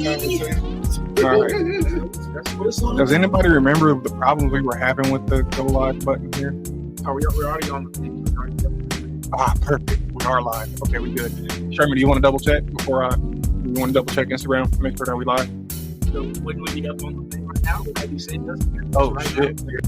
All right. Does anybody remember the problems we were having with the go live button here? Oh, we're already on the thing. Perfect. We are live. Okay, we good. Sherman, do you want to double check before you want to double check Instagram to make sure that we live? So when we get up on the thing right now, have you seen us? Oh, right shit. Now?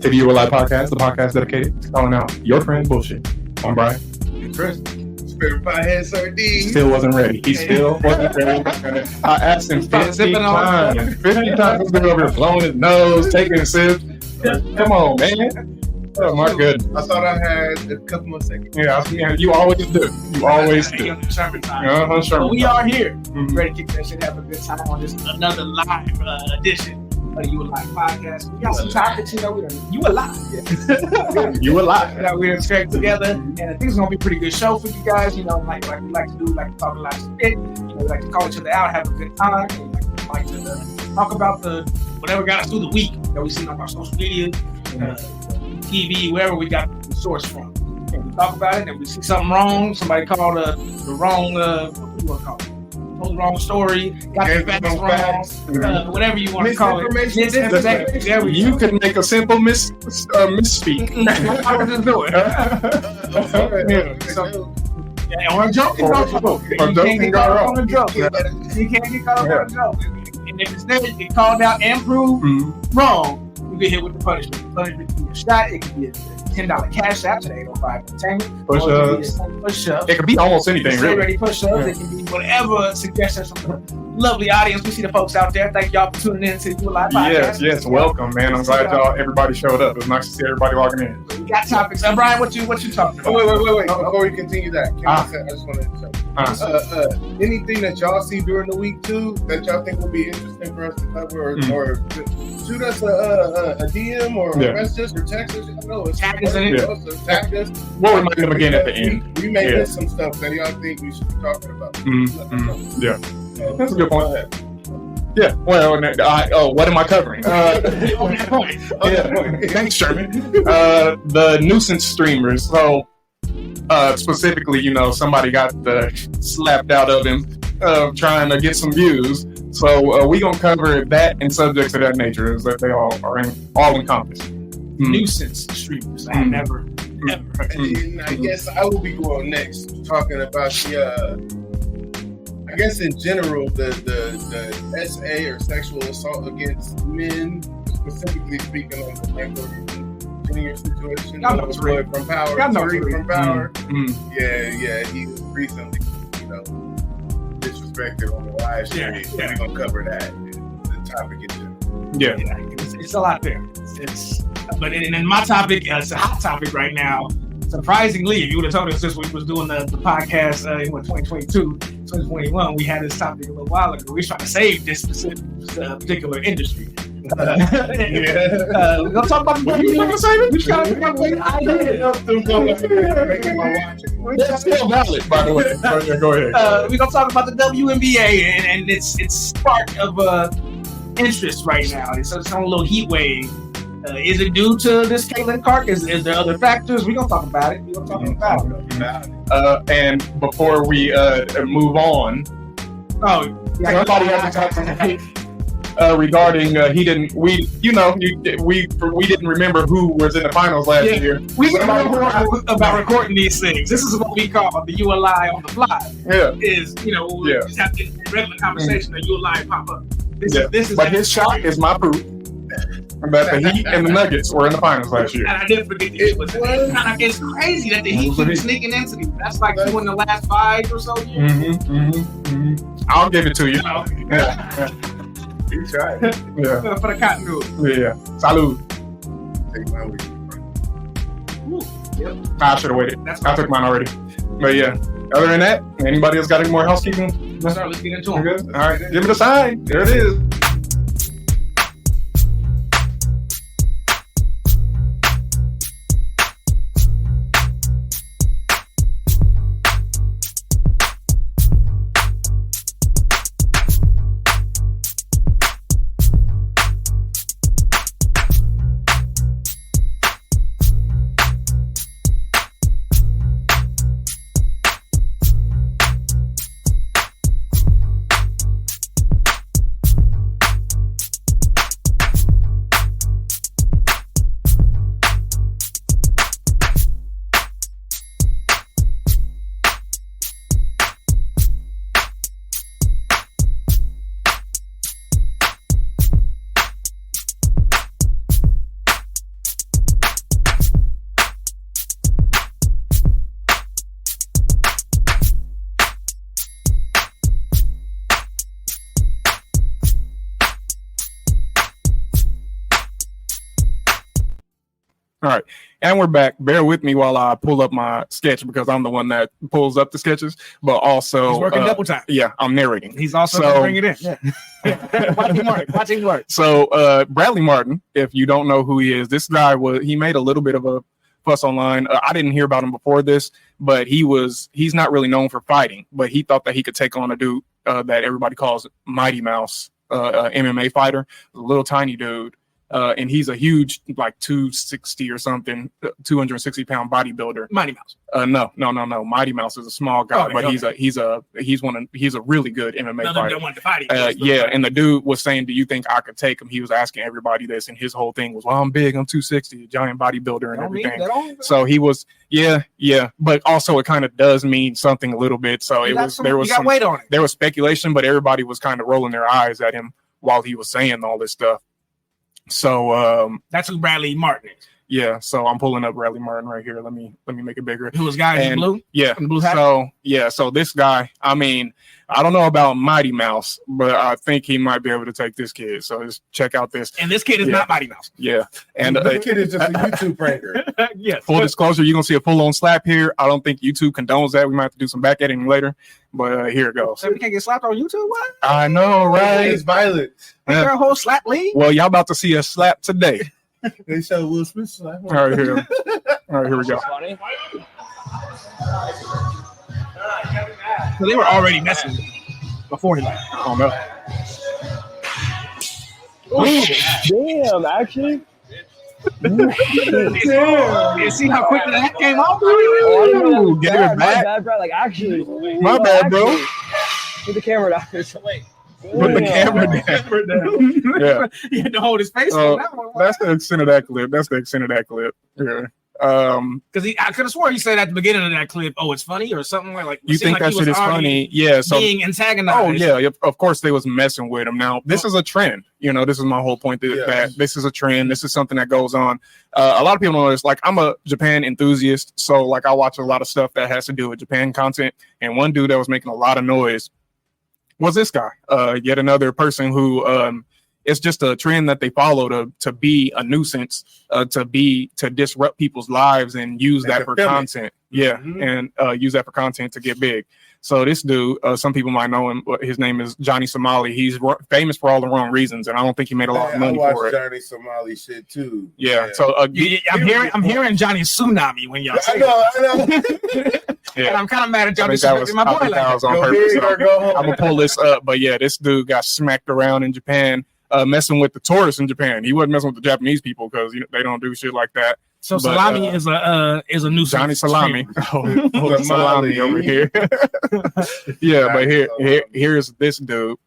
to the You Alive podcast, the podcast dedicated to calling out your friend bullshit. I'm Brian. Chris. Spirit Pothead Sardine. Still wasn't ready. He still wasn't ready. I asked him 50 times. 50 times. He's been over here blowing his nose, taking a sip. Come on, man. Oh, my goodness. I thought I had a couple more seconds. Yeah, you always do. You always do. Sherman time. Sherman But we are here. Mhm. Ready to kick that shit, have a good time on this another live edition of the You Alive podcast. We got some topics, You Alive. You alive. That we're straight together, and I think it's gonna be a pretty good show for you guys. Like we like to do, like to talk a lot of shit. We like to call each other out, have a good time. And we like to talk about the whatever got us through the week that we seen on our social media, TV, wherever we got the source from. And we talk about it, and we see something wrong. Somebody called the wrong, what do you want to call it? Told the wrong story, got the facts wrong, whatever you want to call it. Misinformation. There we You go. could make a simple misspeak. I was just doing. Yeah. Or a joke can go wrong. Or You joke can't can get go caught up wrong. on a joke. You can't get caught up on a joke. And if it's there, you get called out and proved wrong, you get hit with the punishment. The punishment can be a shot, it can be a $10 cash app today, no five entertainment. Push-ups. It could be almost anything, really. Ready push-ups. It can be whatever suggestions from the lovely audience. We see the folks out there. Thank y'all for tuning in to You Alive podcast. Yes, welcome, man. I'm glad everybody showed up. It was nice to see everybody logging in. We got topics. Brian, what you talking about? Wait. Before we continue that, I just want to say, anything that y'all see during the week too that y'all think will be interesting for us to cover, or shoot us a DM or message us or text us. Tag us in it. Tag us. We'll remind them again at the end. We may miss some stuff that y'all think we should be talking about. Yeah, that's a good point. Yeah, well, what am I covering? Thanks, Sherman. The nuisance streamers. So, specifically, somebody got slapped out of him trying to get some views. So, we gonna cover that and subjects of that nature, is that they all encompassed. Nuisance streamers. I never heard. And I guess I will be going next, talking about I guess in general, the SA or sexual assault against men, specifically speaking on the Michael Junior situation, from Power, from Power. Yeah, he was recently, disrespected on the live stream. Yeah. We're gonna cover that, the topic in general. Yeah. It's a lot there. But in my topic, it's a hot topic right now. Surprisingly, if you would have told us this when we was doing the podcast in 2022, 2021, we had this topic a little while ago. We was trying to save this particular industry. We're gonna talk about the That's still valid, by the way. Go ahead. We're gonna talk about the WNBA and its spark of interest right now. It's on a little heat wave. Is it due to this Caitlin Clark? Is there other factors? We're going to talk about it. And before we move on, somebody has to talk to regarding we didn't remember who was in the finals last year. We were about recording these things. This is what we call the You Alive on the fly. Yeah. We just have to, in regular conversation, the You Alive pop up. This is but his shot is my proof that the Heat and the Nuggets were in the finals last year. And I didn't forget the Heat. It's crazy that the Heat keep sneaking into these. That's like 2 in the last 5 or so years. I'll give it to you. Yeah. You tried. Yeah. For the continuity. Yeah. Salud. Take my week. Yep. I should have waited. I took mine already. But yeah. Other than that, anybody else got any more housekeeping? Let's get into them. Good? All right. Give it a sign. There it is. All right, and we're back. Bear with me while I pull up my sketch because I'm the one that pulls up the sketches, but also he's working double time. Yeah, I'm narrating. He's also bringing it in. Yeah. Watch him work. So Bradley Martin, if you don't know who he is, this guy he made a little bit of a fuss online. I didn't hear about him before this, but he's not really known for fighting, but he thought that he could take on a dude that everybody calls Mighty Mouse, MMA fighter, a little tiny dude. And he's a huge, like 260 or something, 260-pound bodybuilder. Mighty Mouse. No. Mighty Mouse is a small guy, but he's a really good MMA fighter. One to fight yeah, and the dude was saying, "Do you think I could take him?" He was asking everybody this, and his whole thing was, "Well, I'm big, I'm 260, giant bodybuilder, and everything." So he was, yeah, but also it kind of does mean something a little bit. So there was some weight on it. There was speculation, but everybody was kind of rolling their eyes at him while he was saying all this stuff. So that's who Bradley Martin is. Yeah, so I'm pulling up Bradley Martin right here. Let me make it bigger. Who was guy in blue? Yeah. In blue hat? So this guy, I mean, I don't know about Mighty Mouse, but I think he might be able to take this kid. So just check out this. And this kid is not Mighty Mouse. Yeah. And this kid is just a YouTube pranker. Yes. Full disclosure, you're gonna see a full-on slap here. I don't think YouTube condones that. We might have to do some back editing later. But here it goes. So we can't get slapped on YouTube? What? I know, right? It's violent. Is there a whole slap league? Well, y'all about to see a slap today. They show Will Smith slap. All right, here we go. So they were already messing before he left. Oh no. Damn, actually. You see how quickly that came off? Ooh, get it back. My bad, bro. Like, actually. My bad, bro. Put the camera down. Put the camera down. Yeah. He had to hold his face on that one. That's the extent of that clip. Yeah. Because I could have sworn he said at the beginning of that clip, "Oh, it's funny" or something like. You think that shit is funny? Yeah. So being antagonized. Oh yeah. Of course they was messing with him. Now this is a trend. You know, this is my whole point. That this is a trend. This is something that goes on. A lot of people know this. Like, I'm a Japan enthusiast, so like I watch a lot of stuff that has to do with Japan content. And one dude that was making a lot of noise was this guy. Yet another person who it's just a trend that they follow to be a nuisance, to disrupt people's lives and use that for content. Yeah, and use that for content to get big. So this dude, some people might know him. His name is Johnny Somali. He's famous for all the wrong reasons, and I don't think he made a lot of money for it. Johnny Somali shit too. Yeah. So I'm hearing Johnny Tsunami when y'all say I know. Yeah. And I'm kind of mad at Johnny Tsunami. My boy, that was on purpose. So I'm gonna pull this up, but yeah, this dude got smacked around in Japan, messing with the tourists in Japan. He wasn't messing with the Japanese people because they don't do shit like that. So Salami is a new Johnny Salami. Salami over here. Yeah, but here's this dude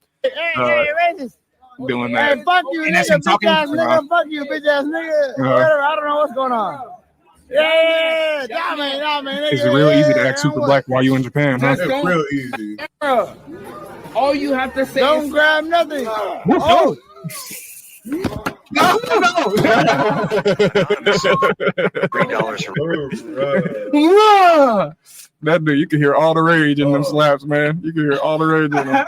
doing that. Hey, fuck you, and nigga, bitch ass nigga. Fuck you, bitch ass nigga. Whatever. I don't know what's going on. Yeah, man. It's real easy to act super black while you in Japan, huh? It's real easy. All you have to say don't grab nothing. Oh. No. $3. That dude, you can hear all the rage in them slaps, man. You can hear all the rage in them.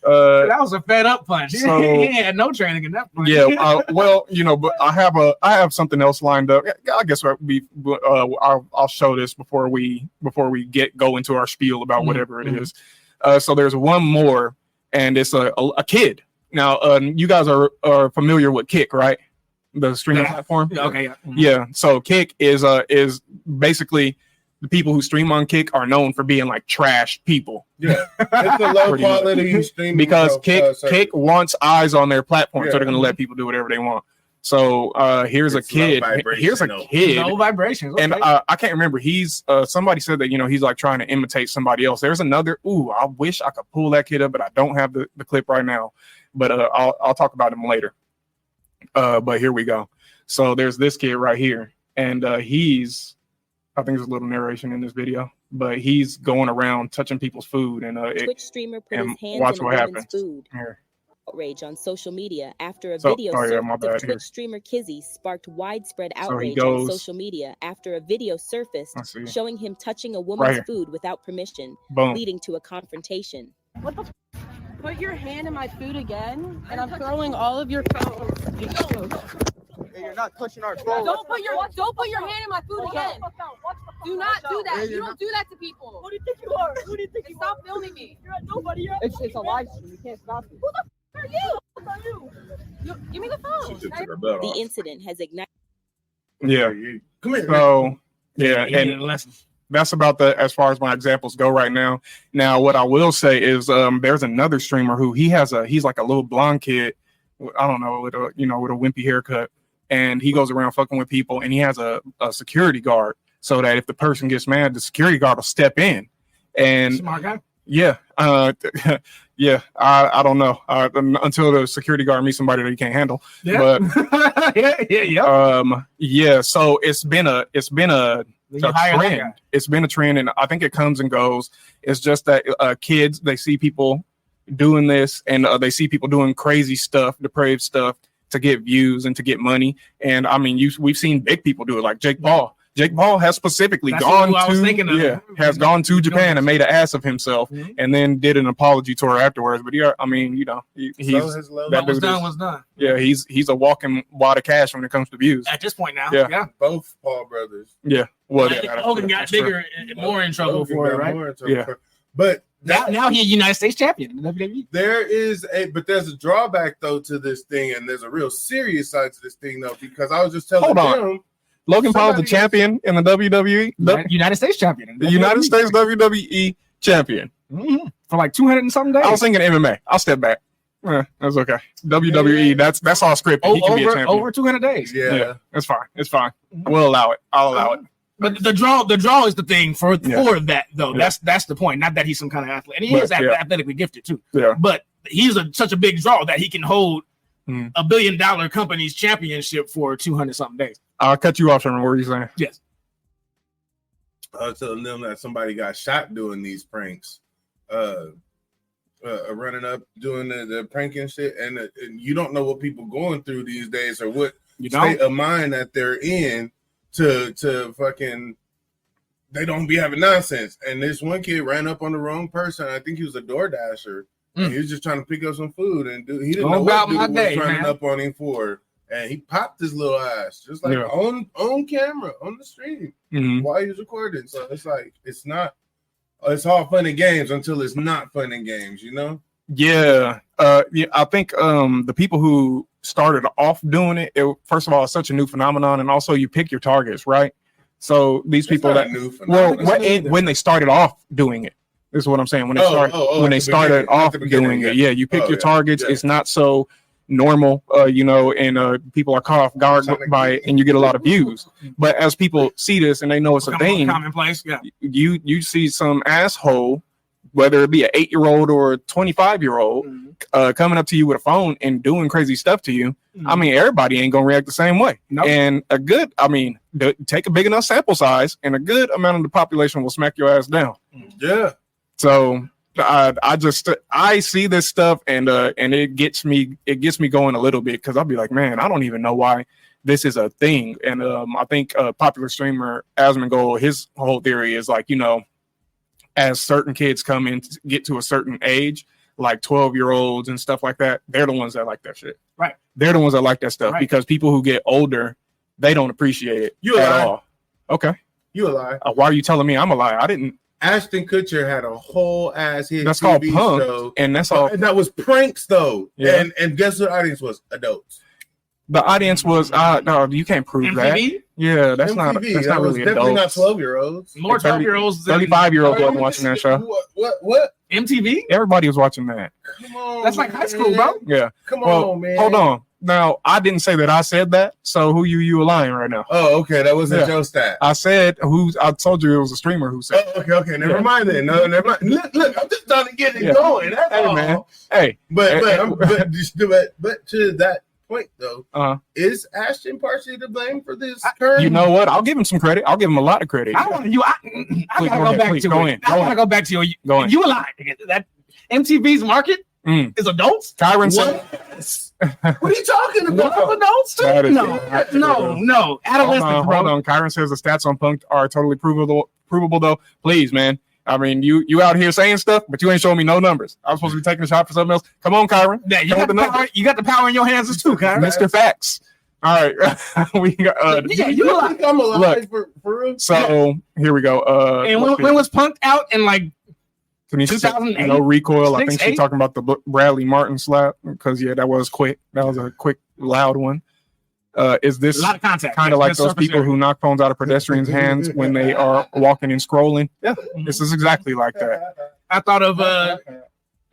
That was a fed up punch. So, he had no training in that punch. Yeah, well, but I have something else lined up. I guess I'll show this before we go into our spiel about whatever it is. So there's one more, and it's a kid. Now, you guys are familiar with Kick, right? The streaming platform. Okay. Yeah. So Kick is basically the people who stream on Kick are known for being like trash people. Yeah, it's a low quality streaming because Kick wants eyes on their platform, so they're gonna let people do whatever they want. So here's a kid. Here's a kid. No vibrations. Okay. And I can't remember. He's somebody said that he's like trying to imitate somebody else. There's another. I wish I could pull that kid up, but I don't have the clip right now. But I'll talk about him later. But here we go. So there's this kid right here, and I think there's a little narration in this video, but he's going around touching people's food, and Twitch streamer put his hands in a woman's food. Here. Outrage on social media after a video surfaced of Twitch streamer Kizzy sparked widespread outrage on social media after a video surfaced showing him touching a woman's food without permission, leading to a confrontation. What the Put your hand in my food again, and I'm throwing all of your photos. You're not touching our clothes. Don't put your hand in my food again. Do not do that. You don't do that to people. Who do you think you are? Who do you think you Stop filming me. You're nobody. It's a live stream. You can't stop it. Who the f are you? Who are you? Give me the phone. The incident has ignited. Yeah. Come here. So and that's about as far as my examples go right now. Now, what I will say is there's another streamer who he's like a little blonde kid. I don't know, with a wimpy haircut, and he goes around fucking with people, and he has a security guard so that if the person gets mad, the security guard will step in. And smart guy. Yeah, yeah. I don't know until the security guard meets somebody that he can't handle. Yeah. But yeah. So it's been a trend. It's been a trend, and I think it comes and goes. It's just that kids, they see people doing this, and they see people doing crazy stuff, depraved stuff, to get views and to get money. And I mean, we've seen big people do it, like Jake Paul. Jake Paul has specifically gone to Japan and made an ass of himself, and then did an apology tour afterwards. But What was done was done. Yeah, he's a walking wad of cash when it comes to views at this point now. Yeah. Both Paul brothers. Yeah, well, Hogan got bigger and more in trouble for it, right? Yeah, but now he's a United States champion in the WWE. There's a drawback though to this thing, and there's a real serious side to this thing though, because I was just telling him. Logan Paul's the champion in the WWE. United States champion. The United States WWE champion. Mm-hmm. For like 200 and something days. I was thinking MMA. I'll step back. That's okay. WWE, that's all scripted. He can be a champion. Over 200 days. Yeah. That's fine. It's fine. We'll allow it. I'll allow it. But the draw is the thing for that though. Yeah. That's the point. Not that he's some kind of athlete, and he is athletically gifted too. Yeah. But he's such a big draw that he can hold $1 billion company's championship for 200 something days. I'll cut you off, Sherman. What were you saying? Yes. I was telling them that somebody got shot doing these pranks, running up doing the pranking shit, and you don't know what people going through these days or what state of mind that they're in to fucking. They don't be having nonsense. And this one kid ran up on the wrong person. I think he was a door dasher. He was just trying to pick up some food, and he didn't know what dude was running up on him for. And he popped his little ass just like on camera on the stream while he was recording. So it's like it's all fun and games until it's not fun and games, you know? Yeah. I think the people who started off doing it, first of all, it's such a new phenomenon, and also you pick your targets, right? So these people when they started off doing it, this is what I'm saying. When they started off doing it, you pick your targets. Yeah. It's not so normal, and people are caught off guard by it, and you get a lot of views. But as people see this and they know it's a thing, commonplace, you see some asshole, whether it be an 8-year-old or a 25-year-old, coming up to you with a phone and doing crazy stuff to you. I mean, everybody ain't gonna react the same way. Nope. And take a big enough sample size, and a good amount of the population will smack your ass down. Yeah. So I see this stuff, and it gets me going a little bit, because I'll be like, man, I don't even know why this is a thing. And I think popular streamer Asmongold, his whole theory is like, as certain kids come in to get to a certain age, like 12-year-olds and stuff like that, they're the ones that like that shit. Right. They're the ones that like that stuff, because people who get older, they don't appreciate it at all. Okay. You a lie. Why are you telling me I'm a liar? I didn't. Ashton Kutcher had a whole ass hit. That's TV called show, and that's all. And that was pranks though. Yeah. And guess what the audience was? Adults. The audience was no, you can't prove MTV? that. Yeah, that's MTV. not really definitely adults. not 12-year-olds. More 12-year-olds. 35-year-olds wasn't watching that show. What? MTV? Everybody was watching that. Come on. That's like high school, bro. Yeah. Come on, man. Hold on. Now, I didn't say that I said that, so who you lying right now? Oh, okay, that wasn't Joe Stat. I said I told you it was a streamer who said. Oh, okay, never mind then. No, never mind. Look, I'm just trying to get it going. That's all. Man. Hey, but to that point though, is Ashton partially to blame for this? You know what? I'll give him some credit. I'll give him a lot of credit. I gotta go back to it. I gotta go back to you. You a lie. That MTV's market is adults. Kyron said. What are you talking about? Adults too? No. Adolescents, bro. Hold on. Kyron says the stats on Punk'd are totally provable though. Please, man. I mean, you out here saying stuff, but you ain't showing me no numbers. I'm supposed to be taking a shot for something else. Come on, Kyron. Yeah, you got the power in your hands too, Kyron. Mr. Facts. All right, we got. You alive? I'm alive for real. So here we go. And when was Punk out? In like 2008? No recoil. I think she's talking about the Bradley Martin slap because that was quick. That was a quick, loud one. Is this a lot of contact? Kind of like those people who knock phones out of pedestrians' hands when they are walking and scrolling? Yeah, this is exactly like that. I thought of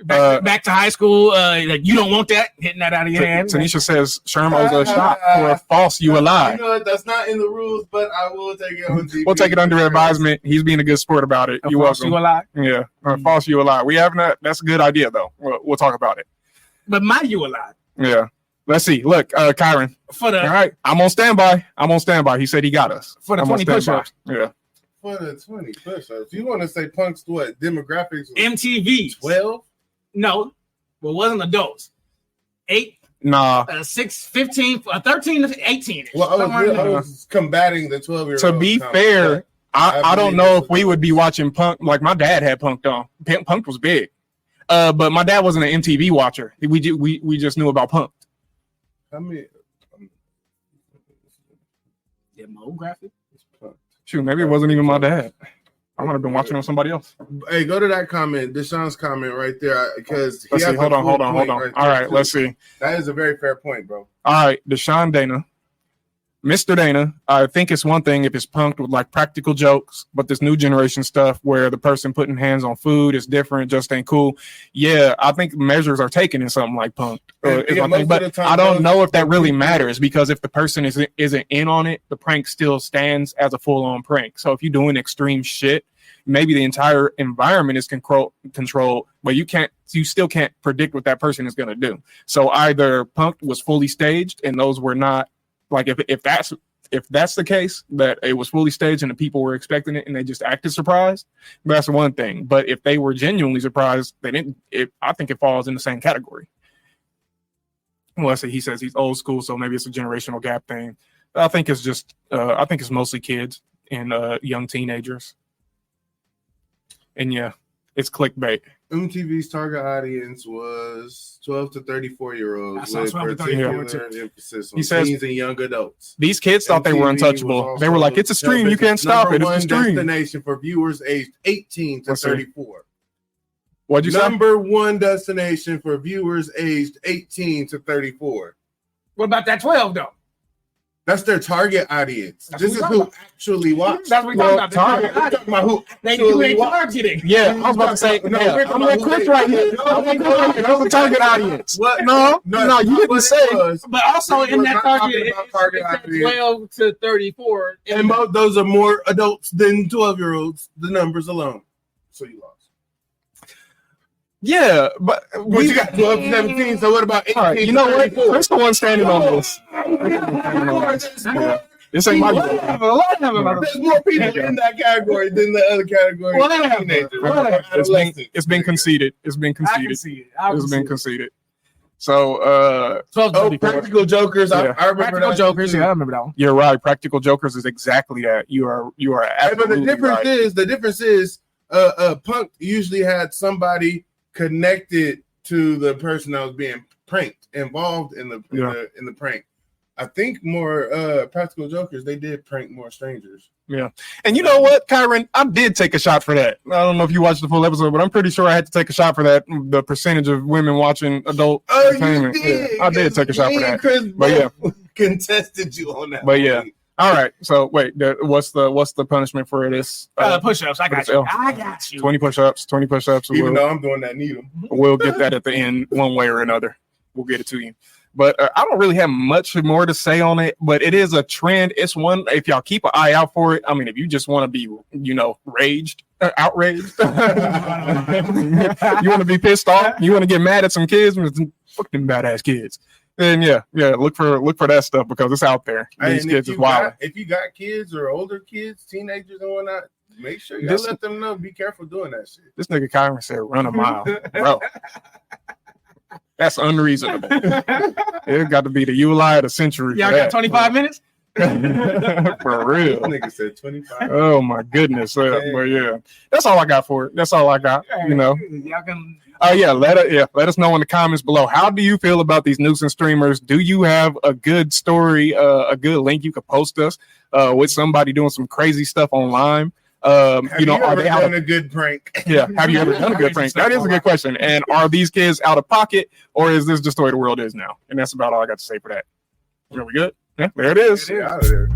back to high school. Like you don't want that hitting that out of your hand. Tanisha says Shermo's a shot for a false you alive. You know what? That's not in the rules, but I will take it on TV. We'll take it under advisement. He's being a good sport about it. You welcome. You alive? Yeah, false you alive. We have not. That's a good idea though. We'll talk about it. But my you alive. Yeah. Let's see. Look, Kyron. All right, I'm on standby. He said he got us for the 20 push-ups. Yeah. For the 20 push-ups. You want to say Punk's what demographics? MTV 12. No, well, wasn't adults. 8. Nah. 6, 15, 13 to 18. Well, I was combating the 12-year-old. To be fair, I don't know if we would be watching Punk. Like my dad had Punk on. Punk was big, but my dad wasn't an MTV watcher. We just knew about Punk. I mean, demographic. Shoot, maybe it wasn't even my dad. I might have been watching on somebody else. Hey, go to that comment, Deshaun's comment right there, because let's see. Hold on. Right. All right, let's see. That is a very fair point, bro. All right, Deshaun Dana, Mr. Dana. I think it's one thing if it's punked with like practical jokes, but this new generation stuff where the person putting hands on food is different, just ain't cool. Yeah, I think measures are taken in something like punked. But I don't know if that really matters because if the person isn't in on it, the prank still stands as a full-on prank. So if you're doing extreme shit, maybe the entire environment is controlled, but you still can't predict what that person is going to do. So either punked was fully staged and those were not. Like if that's the case, that it was fully staged and the people were expecting it and they just acted surprised, that's one thing. But if they were genuinely surprised, they didn't. I think it falls in the same category. Well, he says he's old school, so maybe it's a generational gap thing. I think it's just. I think it's mostly kids and young teenagers. And yeah, it's clickbait. MTV's target audience was 12 to 34-year-olds with particular emphasis on teens and young adults. These kids thought they were untouchable. They were like, it's a stream. You can't stop it. It's a stream. Destination for viewers aged 18 to 34. What'd you say? Number one destination for viewers aged 18 to 34. What about that 12, though? That's their target audience. This is who actually watch. That's what we're talking about. We're talking about who actually targeting. Yeah, I was about to say. I'm like Chris right here. That's the target audience. What? No, you didn't say. But also in that target, it's 12 to 34. And those are more adults than 12-year-olds, the numbers alone. So you lost. Yeah, but you got 12 to 17, so what about 18? All right, you know what? Chris the one standing on this. This ain't my There's more people in that category than the other category. It's been conceded. It's been conceded. So, Practical Jokers. Yeah. I remember Practical Jokers. Yeah, I remember that one. You're right. Practical Jokers is exactly that. You are absolutely but the difference is, Punk usually had somebody connected to the person that was being pranked, involved in the prank. I think more Practical Jokers, they did prank more strangers. Yeah. And you know what, Kyron? I did take a shot for that. I don't know if you watched the full episode, but I'm pretty sure I had to take a shot for that. The percentage of women watching adult entertainment. You did. Yeah, I did take a shot for that. Chris but contested you on that. But yeah. All right. So wait, what's the punishment for this? Push-ups. I got you. 20 push-ups. 20 push-ups. Even though I'm doing that needle. We'll get that at the end one way or another. We'll get it to you. But I don't really have much more to say on it, but it is a trend. It's one, if y'all keep an eye out for it. I mean, if you just want to be, outraged, you want to be pissed off, you want to get mad at some kids, fuck them badass kids. Then yeah, look for that stuff because it's out there. These kids is wild. If you got kids or older kids, teenagers and whatnot, make sure you let them know. Be careful doing that shit. This nigga Kyron said, "Run a mile, bro." That's unreasonable. It got to be the Uli of the century. Y'all got 25 minutes? For real. This nigga said 25. Oh my goodness. But yeah, that's all I got for it. That's all I got. Y'all can. Let us know in the comments below. How do you feel about these nuisance streamers? Do you have a good story, a good link you could post us with somebody doing some crazy stuff online? Have you ever done a good prank? Yeah, have you ever done a good prank? That is a good question. And are these kids out of pocket, or is this just the way the world is now? And that's about all I got to say for that. Are we good? Yeah, there it is. Out of there.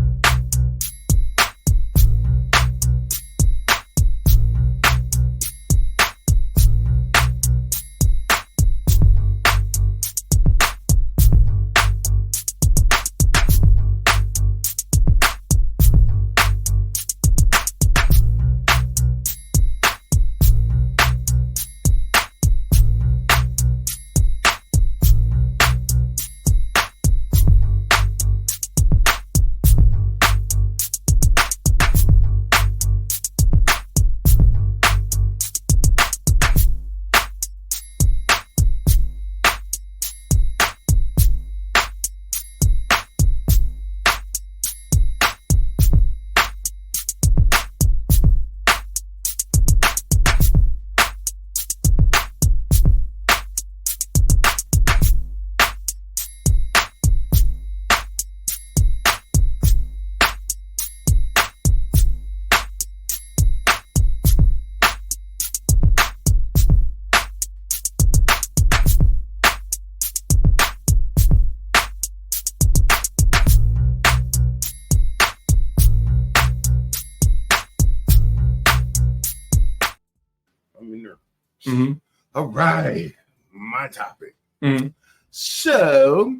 Mm-hmm. All right, my topic. Mm-hmm. So,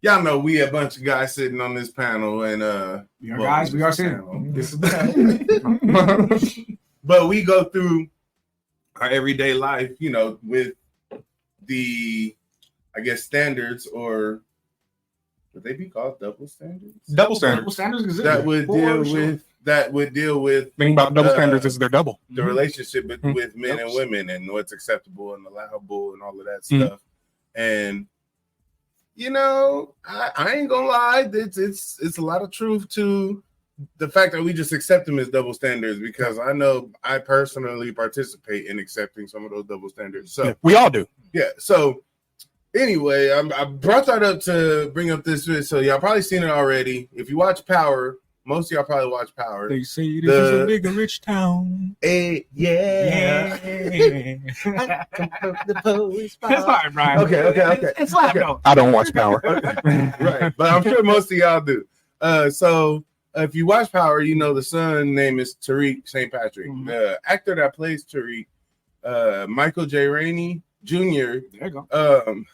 y'all know we a bunch of guys sitting on this panel, and we are sitting. This is but we go through our everyday life, you know, with the, I guess, standards, or would they be called double standards? Double standards. Double standards that would deal with. Thing about double standards is they're double. The relationship with men and women, and what's acceptable and allowable and all of that stuff. And you know, I ain't gonna lie, it's a lot of truth to the fact that we just accept them as double standards, because I know I personally participate in accepting some of those double standards. So we all do. Yeah. So anyway, I brought that up to bring up this. So y'all probably seen it already. If you watch Power, most of y'all probably watch Power. They say this is a big rich town. Yeah. That's fine, Brian. Okay. It's loud though. I don't watch Power. Right, but I'm sure most of y'all do. So if you watch Power, you know the son name is Tariq St. Patrick. Mm-hmm. The actor that plays Tariq, Michael J. Rainey Jr. There you go.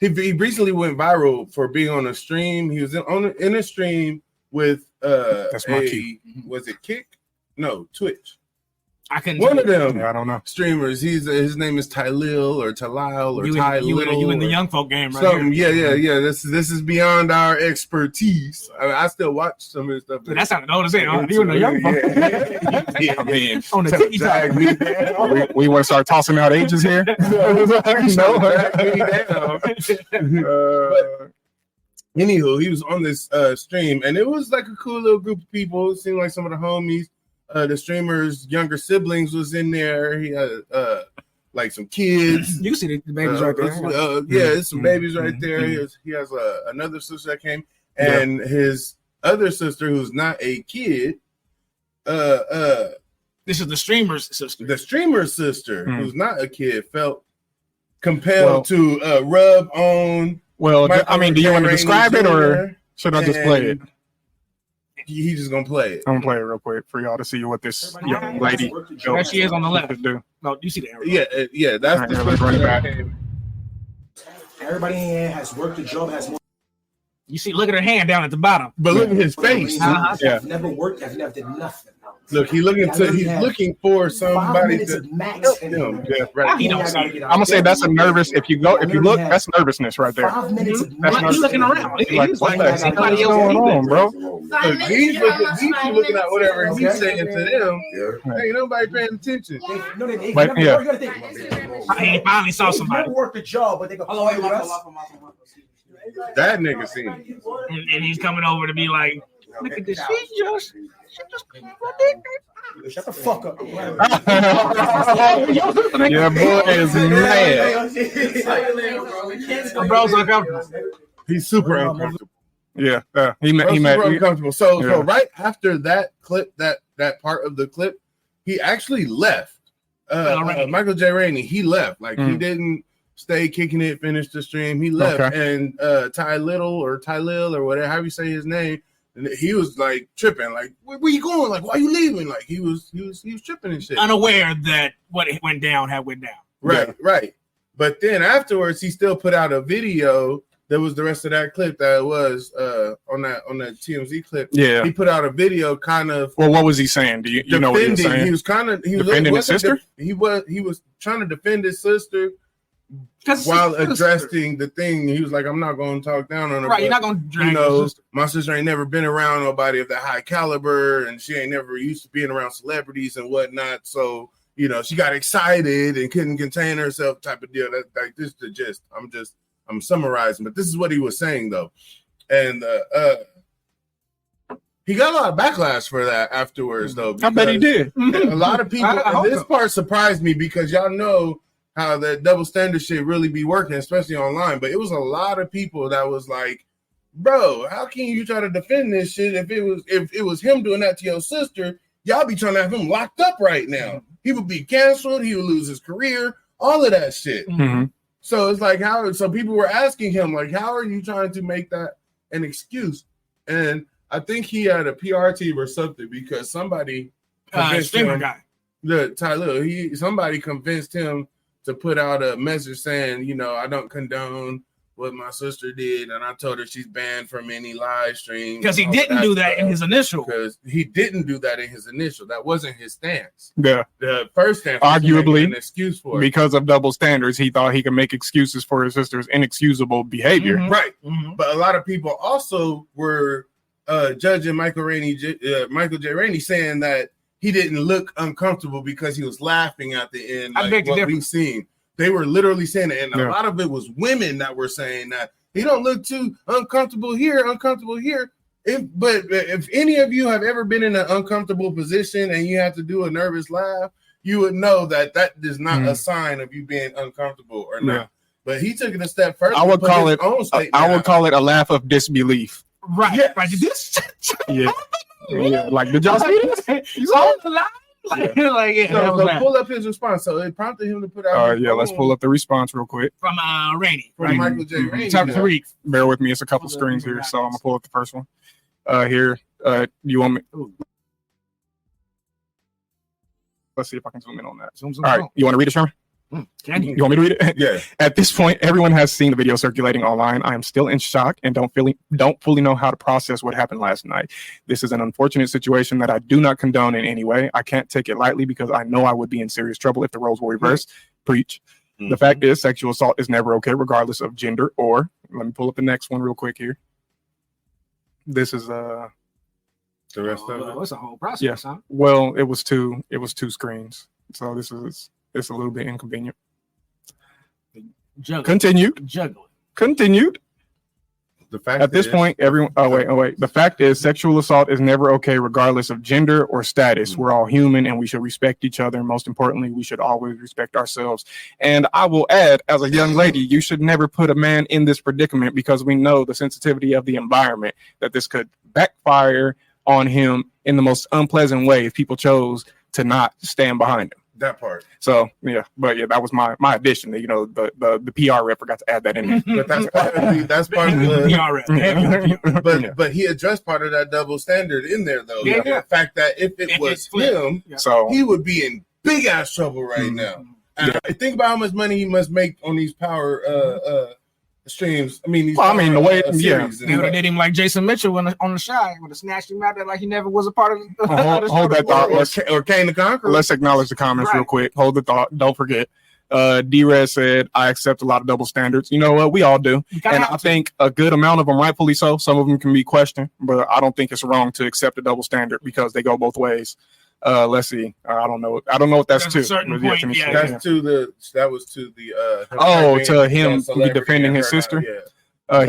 He recently went viral for being on a stream. He was in a stream with That's my key. Was it Kick? No, Twitch. I couldn't. One of them. Yeah, I don't know. Streamers. His name is Tylil or Tylil or Ty Little. You in the young folk game, right? Something. Yeah. This is beyond our expertise. I still watch some of his stuff. That sounded old as hell. You in the young folk. I mean, on the TikTok. we want to start tossing out ages here. Anywho, he was on this stream, and it was like a cool little group of people. It seemed like some of the homies. The streamer's younger siblings was in there. He had like some kids. You see the babies right there. There's some babies right there. He has another sister that came, and his other sister, who's not a kid. This is the streamer's sister. The streamer's sister, who's not a kid, felt compelled to rub on. Well, I mean, do you want to describe it, or should I just play it? He's just gonna play it. I'm gonna play it real quick for y'all to see what this young lady. There she is on the left. Do. No, you see the arrow. Yeah. That's right, let's run it back. Everybody in here has worked a job, has more. You see, look at her hand down at the bottom. But look at his face. I've never worked. I've never did nothing. Look, he's looking for somebody to help him. Yeah, right. I'm gonna say that's a nervous. If you look, that's nervousness right there. 5 minutes. He's looking around. Like, what the heck is going on, bro? He's looking at whatever he's saying to them. Yeah. Ain't nobody paying attention. But yeah, I finally saw somebody. Never worked a job, but they go. That nigga seen it. And he's coming over to be like, look at this. She's just. Shut the fuck up. Your boy is mad. Bro's uncomfortable. He's super uncomfortable. Yeah, he made uncomfortable. So right after that clip, that part of the clip, he actually left. Michael J. Rainey, he left. Like he didn't stay kicking it, finish the stream. He left, and Ty Lil or whatever, how you say his name, and he was like tripping. Like, where you going? Like, why are you leaving? Like he was tripping and shit, unaware that what went down had went down. Right. But then afterwards, he still put out a video. There was the rest of that clip that was on that TMZ clip. Yeah, he put out a video, kind of. Well, what was he saying? Do you know what he was saying? He was defending his sister. He was trying to defend his sister while addressing the thing. He was like, "I'm not going to talk down on her." Right, you're not going to drag her sister. My sister ain't never been around nobody of that high caliber, and she ain't never used to being around celebrities and whatnot. So she got excited and couldn't contain herself, type of deal. That's like this is the gist. I'm summarizing, but this is what he was saying though, and he got a lot of backlash for that afterwards though. I bet he did. A lot of people. This part surprised me because y'all know how that double standard shit really be working, especially online. But it was a lot of people that was like, "Bro, how can you try to defend this shit if it was him doing that to your sister? Y'all be trying to have him locked up right now. He would be canceled. He would lose his career. All of that shit." Mm-hmm. So it's like, so people were asking him, like, how are you trying to make that an excuse? And I think he had a PR team or something because somebody convinced him, somebody convinced him to put out a message saying, I don't condone what my sister did, and I told her she's banned from any live stream. Because he didn't do that in his initial. Because he didn't do that in his initial. That wasn't his stance. Yeah. The first stance arguably an excuse for it. Because of double standards, he thought he could make excuses for his sister's inexcusable behavior. Mm-hmm. Right. Mm-hmm. But a lot of people also were judging Michael J. Rainey, saying that he didn't look uncomfortable because he was laughing at the end. Like what we've seen. They were literally saying it, and a lot of it was women that were saying that he don't look too uncomfortable here. If any of you have ever been in an uncomfortable position and you have to do a nervous laugh, you would know that is not a sign of you being uncomfortable or not. Yeah. But he took it a step further. I would call it a laugh of disbelief. Right. Yeah. Like this. Yeah. Like, did y'all see this? He's on the line. So pull up his response. So it prompted him to put out. Let's pull up the response real quick from Rainey. From Michael J. Rainey. Bear with me, it's a couple screens here, so I'm gonna pull up the first one. Here, you want me? Let's see if I can zoom in on that. All right, you want to read it, Sherman? You want me to read it? Yeah. At this point, everyone has seen the video circulating online. I am still in shock and don't fully know how to process what happened last night. This is an unfortunate situation that I do not condone in any way. I can't take it lightly because I know I would be in serious trouble if the roles were reversed. Preach. The fact is, sexual assault is never okay, regardless of gender or. Let me pull up the next one real quick here. This is the rest of it. It's a whole process, huh? Well, it was two screens, so it's a little bit inconvenient. Continued. The fact at this point, everyone. Oh wait. The fact is, sexual assault is never okay, regardless of gender or status. We're all human, and we should respect each other. And most importantly, we should always respect ourselves. And I will add, as a young lady, you should never put a man in this predicament because we know the sensitivity of the environment that this could backfire on him in the most unpleasant way if people chose to not stand behind him. That part. So that was my addition. The PR rep forgot to add that in there. But that's part of the PR rep. But he addressed part of that double standard in there though. Yeah. The fact that if it was him, so he would be in big ass trouble right now. And think about how much money he must make on these power streams. I mean, the way they would have did him like Jason Mitchell on the Shy, would have snatched him out there like he never was a part of. Hold that thought. Or Kane the Conqueror. Let's acknowledge the comments real quick. Hold the thought. Don't forget. D-Red said, I accept a lot of double standards. You know what? We all do. And I think a good amount of them, rightfully so. Some of them can be questioned, but I don't think it's wrong to accept a double standard because they go both ways. Let's see. I don't know what that's to. That was to the to him defending his sister.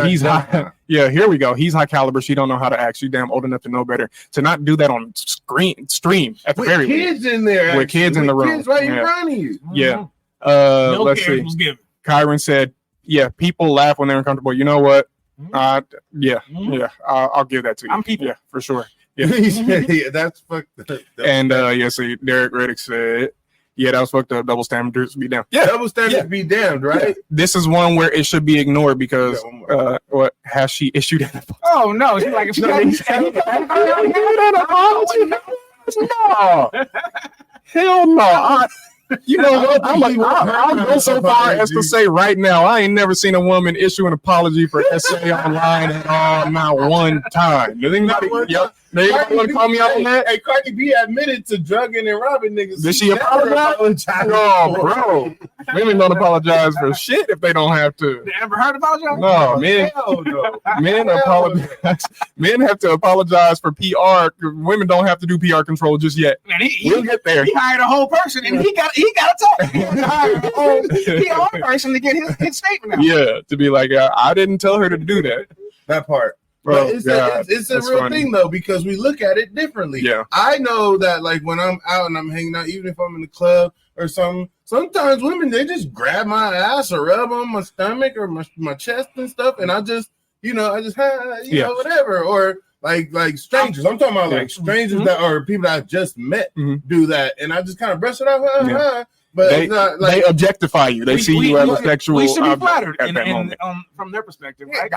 He's high. Yeah, here we go. He's high caliber. She don't know how to act. She's damn old enough to know better. To not do that on stream at the very least. With kids in there. With kids in the room. Kids right in front of you. Yeah. No let's care see. was given. Kyron said, yeah, people laugh when they're uncomfortable. You know what? I'll give that to you. I'm people. Yeah, for sure. Yeah. Yeah, that's fucked up. And see, Derek Reddick said, yeah, that was fucked up. Double standards be down. Yeah, double standards be damned, right? Yeah. This is one where it should be ignored because what has she issued? Oh no, she's like, no, hell no. You know what? I'll go so far as to say right now, I ain't never seen a woman issue an apology for SA online at all, not one time. Does anybody want to call me out on that? Hey, Cardi B admitted to drugging and robbing niggas. Did she apologize? No, bro. Women don't apologize for shit if they don't have to. You ever heard apologize? No, men apologize. Men have to apologize for PR. Women don't have to do PR control just yet. Man, we'll get there. He hired a whole person, and he got to talk. He hired a whole PR person to get his statement out. Yeah, to be like, I didn't tell her to do that. That part. Bro, but it's a real thing though, because we look at it differently. Yeah, I know that like when I'm out and I'm hanging out, even if I'm in the club or something, sometimes women they just grab my ass or rub on my stomach or my chest and stuff, and I just know whatever. Or like strangers. I'm talking about like strangers that are people that I just met do that, and I just kind of brush it off. But they, it's not like they objectify you. They see you as a sexual. We should be flattered at that moment. From their perspective, right?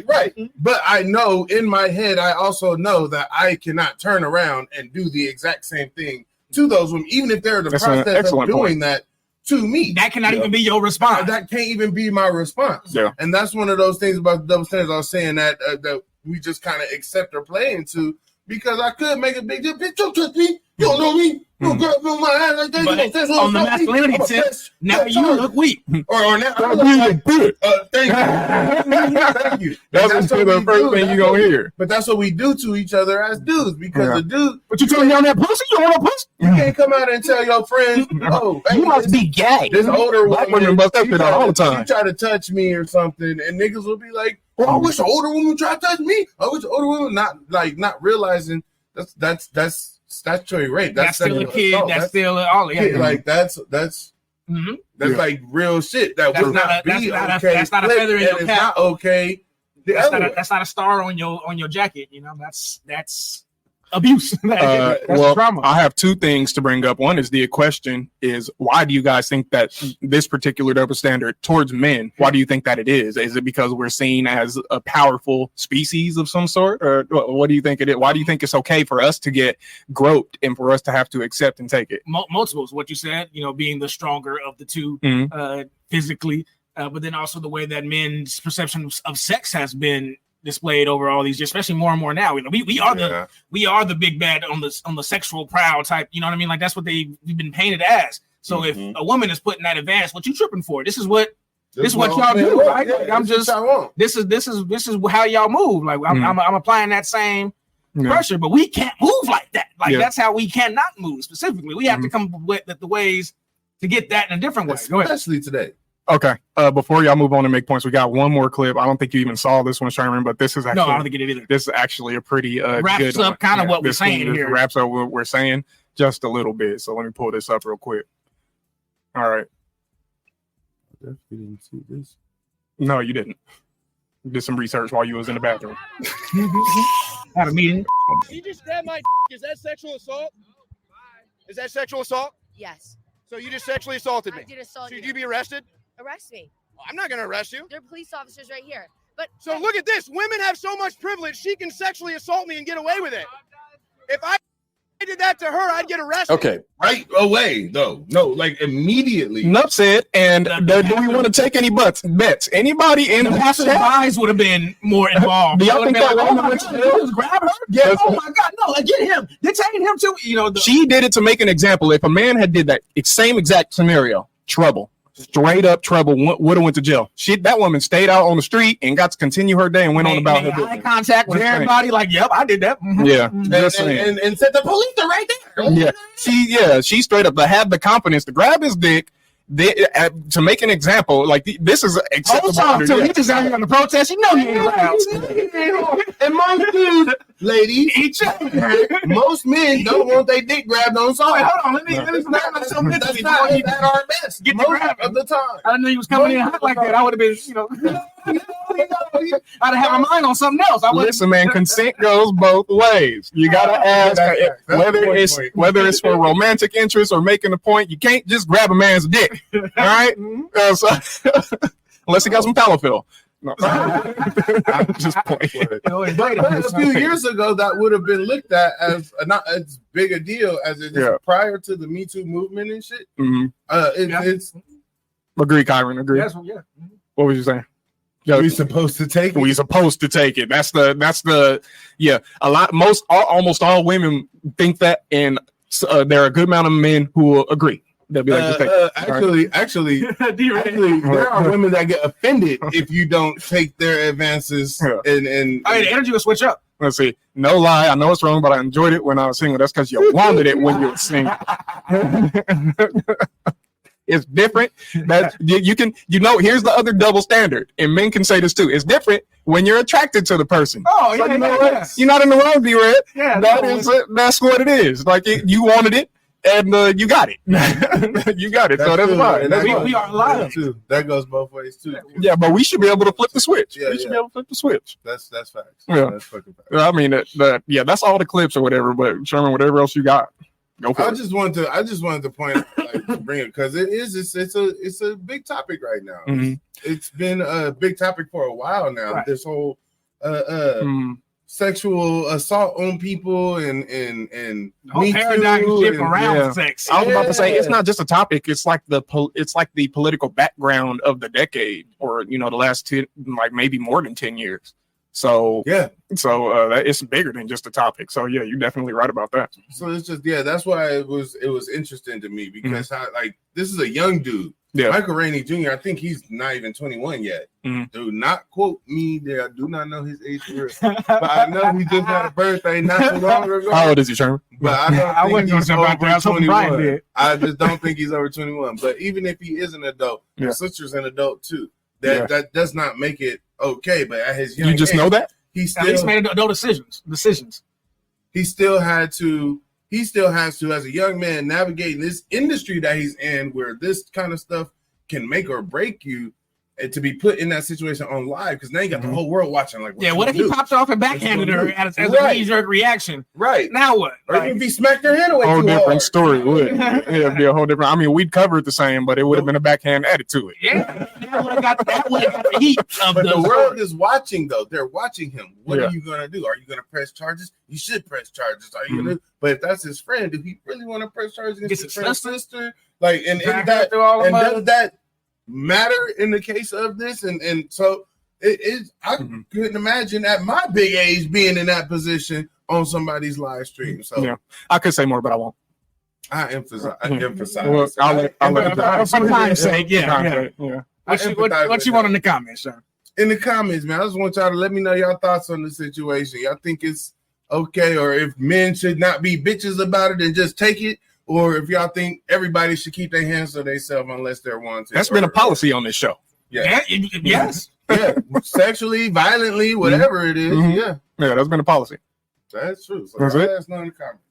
Right. But I know in my head, I also know that I cannot turn around and do the exact same thing to those women, even if they're in the process of doing that to me. That cannot even be your response. That can't even be my response. Yeah. And that's one of those things about the double standards I was saying that we just kind of accept or play into, because I could make a big deal. Bitch, don't touch me. You don't know me. You grab on my ass like that. But on the masculinity tip, now you look weak. Or now thank you. Thank you. That's the first thing you're going to hear. But that's what we do to each other as dudes, because the dude. But you telling me on that pussy? You want a pussy? You can't come out and tell your friends, oh, you must be gay. This older woman bust that shit out all the time. You try to touch me or something, and niggas will be like, well, I wish an older woman try to touch me. I wish an older woman not realizing that's statutory rape. That's still a kid. Assault. That's still all. Yeah. Like that's like real shit. That would not be okay. That's not a feather in your cap. Not okay. That's not a star on your jacket. You know, that's abuse. That's trauma. I have two things to bring up. One is the question is, why do you guys think that this particular double standard towards men, why do you think that it is? Is it because we're seen as a powerful species of some sort? Or what do you think it is? Why do you think it's okay for us to get groped and for us to have to accept and take it? Multiples, what you said, being the stronger of the two physically, but then also the way that men's perception of sex has been displayed over all these years, especially more and more now. We are the big bad on the sexual proud type. You know what I mean? Like that's what we've been painted as. So if a woman is putting that advance, what you tripping for? This is what y'all do. Right? Like, I'm just this is how y'all move. Like I'm applying that same pressure, but we can't move like that. Like that's how we cannot move specifically. We have to come up with the ways to get that in a different way. Especially today. Okay. Before y'all move on and make points, we got one more clip. I don't think you even saw this one, Sherman, but this is actually I don't think it did either. This is actually a pretty wraps good up kind of what we're saying here. Wraps up what we're saying just a little bit. So let me pull this up real quick. All right. You didn't see this. No, you didn't. Did some research while you was in the bathroom. Had a meeting. You just grabbed my Is that sexual assault? Is that sexual assault? Yes. So you just sexually assaulted me? I did assault you. Should you be arrested? Arrest me. Well, I'm not going to arrest you. There are police officers right here. But so look at this. Women have so much privilege. She can sexually assault me and get away with it. If I did that to her, I'd get arrested. Okay. Right away, though. No, like immediately. Enough said. And do we want to take any bets? Anybody in the passersby would have been more involved. Do y'all think that woman went to just grab her? Yes. Oh my God, no! Get him. Detain him too. She did it to make an example. If a man had did that same exact scenario, trouble. Straight up trouble, would have went to jail. That woman stayed out on the street and got to continue her day and went on about her eye contact with everybody. Like, yep, I did that. Mm-hmm. Yeah, and said the police are right there. Yeah, she straight up had the confidence to grab his dick, to make an example, like this is acceptable. He just out here on the protest. You know he ain't loud. And most dudes, ladies, most men don't want their dick grabbed on song. Hold on, let me grab some mentally. That's not at our best. Get the grab of the time. I didn't know he was coming in hot like that. I would have been, I'd have had my mind on something else. Listen, man, consent goes both ways. You gotta ask whether it's for romantic interest or making a point. You can't just grab a man's dick, all right? Unless he got some Palafil. No, I'm just playing. A few years ago, that would have been looked at as not as big a deal as it is prior to the Me Too movement and shit. It's agree, Kyron. Agree. Yes, What was you saying? We supposed to take it. We supposed to take it. That's the almost all women think that, and there are a good amount of men who will agree. They'll be like, actually, there are women that get offended if you don't take their advances. And the energy will switch up. Let's see. No lie, I know it's wrong, but I enjoyed it when I was single. That's because you wanted it when you were single. It's different. That you can, here's the other double standard, and men can say this too. It's different when you're attracted to the person. Oh, yeah, You're not in the wrong, D-Red. Yeah, that's what it is. Like you wanted it, and you got it. You got it. So that's fine. We are alive too. That goes both ways too. Yeah, but we should be able to flip the switch. We should be able to flip the switch. That's facts. Yeah, that's fucking facts. I mean, that's all the clips or whatever. But Sherman, whatever else you got. I just wanted to point out, bring it because it's a big topic right now. Mm-hmm. It's been a big topic for a while now. Right. This whole sexual assault on people and whole paradigm shift around sex. I was about to say it's not just a topic. It's like the political background of the decade, or the last 10, like maybe more than 10 years. So it's bigger than just a topic. So yeah, you're definitely right about that. So it's just that's why it was interesting to me because this is a young dude. Yeah, Michael Rainey Jr. I think he's not even 21 yet. Do not quote me there. I do not know his age, but I know he just had a birthday not too long ago. How old is he, Sherman? But I wouldn't go over 21. I just don't think he's over 21. But even if he is an adult, his sister's an adult too. That does not make it okay. But at his young age, know that he still made adult decisions. He still has to, as a young man, navigating this industry that he's in, where this kind of stuff can make or break you, and to be put in that situation on live, because now you got the whole world watching. Like, what if he popped off and backhanded her as a knee-jerk reaction? Right. Now what? Or even if he smacked her hand away. Whole different story. Would it'd be a whole different. I mean, we'd cover it the same, but it would have been a backhand added to it. Yeah. That would have got the heat. But the world is watching, though. They're watching him. What are you gonna do? Are you gonna press charges? You should press charges. Are you gonna? But if that's his friend, do he really want to press charges against his friend's sister? Like, and does that matter in the case of this? And so it is. I couldn't imagine at my big age being in that position on somebody's live stream. So yeah, I could say more, but I won't. I emphasize. Well, I'll let for time's sake. Yeah. What you want in the comments, sir? In the comments, man, I just want y'all to let me know your thoughts on the situation. Y'all think it's okay, or if men should not be bitches about it and just take it, or if y'all think everybody should keep their hands to themselves unless they're wanted. That's been a policy on this show. Yeah. Yes. Yeah. Sexually, violently, whatever it is. Yeah, that's been a policy. That's true. So that's it. Let us know in the comments.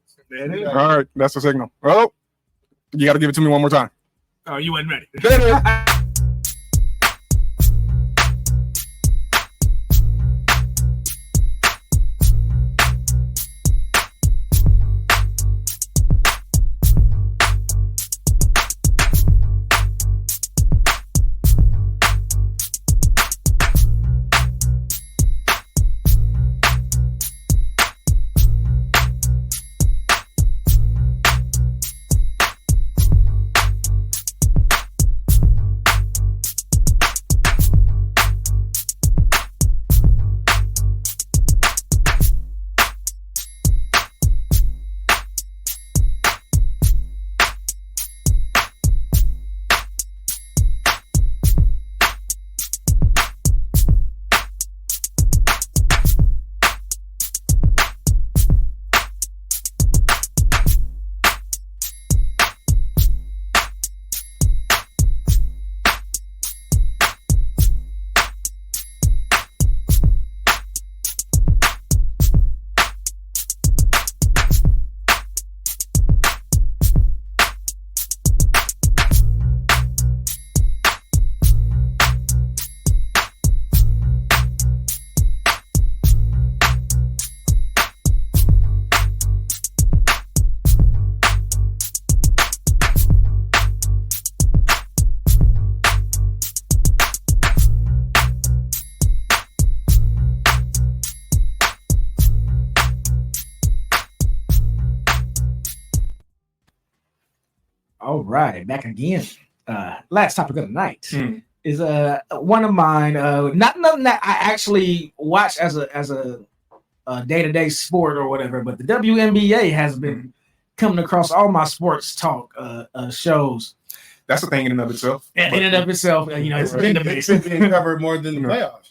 All right, that's the signal. Oh, you got to give it to me one more time. Oh, you wasn't ready. right, back again. Last topic of the night is one of mine. Not nothing that I actually watch as a day-to-day sport or whatever, but the WNBA has been coming across all my sports talk shows. That's a thing in and of itself. In and of itself, it's been being covered more than the playoffs.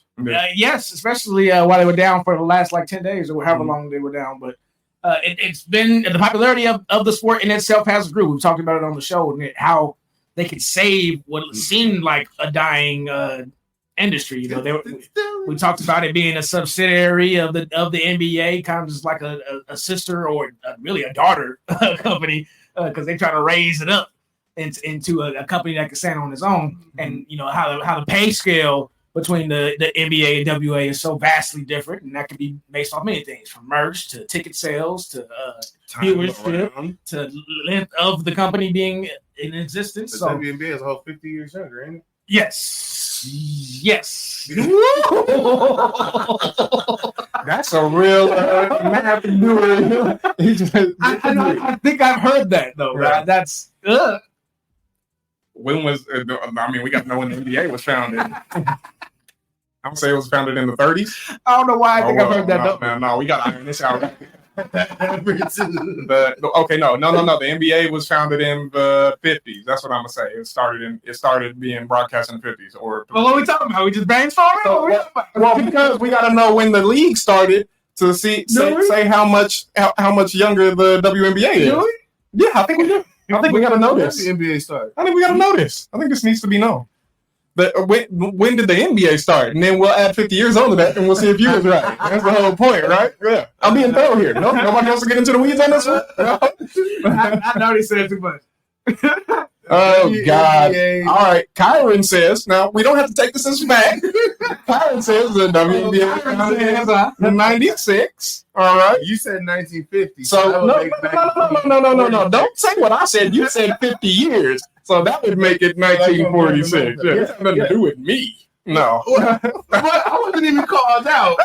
Yes, especially while they were down for the last 10 days or however long they were down. But it's been the popularity of the sport in itself has grew. We've talked about it on the show and how they could save what seemed like a dying industry. We talked about it being a subsidiary of the NBA, kind of just like a sister or really a daughter company, because they try to raise it up into a company that can stand on its own. And how the pay scale between the NBA and WA is so vastly different, and that can be based on many things, from merch to ticket sales to viewership to length of the company being in existence. The WNBA is a whole 50 years younger, ain't it? Yes. That's a real math doer. I think I've heard that though. Right? That's when was we got to know when the NBA was founded. I'm gonna say it was founded in the 30s. I don't know why I think I've heard that. No, we got to iron this out. The NBA was founded in the 50s. That's what I'm gonna say. It started being broadcast in the 50s. Or what are we talking about? We just brainstorming? Well, because we got to know when the league started to say how much younger the WNBA is. Do we? Yeah, I think we do. I think we got to know this. The NBA started. I think we got to know this. I think this needs to be known. When did the NBA start? And then we'll add 50 years onto that, and we'll see if you was right. That's the whole point, right? Yeah. I'm being thorough here. No, nobody wants to get into the weeds on this one? I already said too much. Oh, God. All right. Kyron says, now, we don't have to take this as fact. Kyron says the WNBA in 96. All right. You said 1950. So, no. Don't say what I said. You said 50 years. So that would make it 1946. Yeah, it has nothing to do with me. No. I wasn't even called out.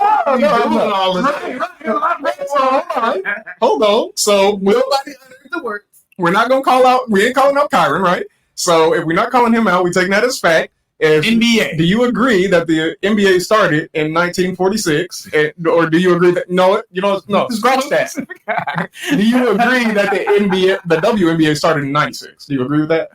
Hold on. So nobody under the work. We're not gonna call out. We ain't calling out Kyron, right? So if we're not calling him out, we taking that as fact. NBA. Do you agree that the NBA started in 1946, or do you agree that no? Scratch that. Do you agree that the WNBA started in 96? Do you agree with that?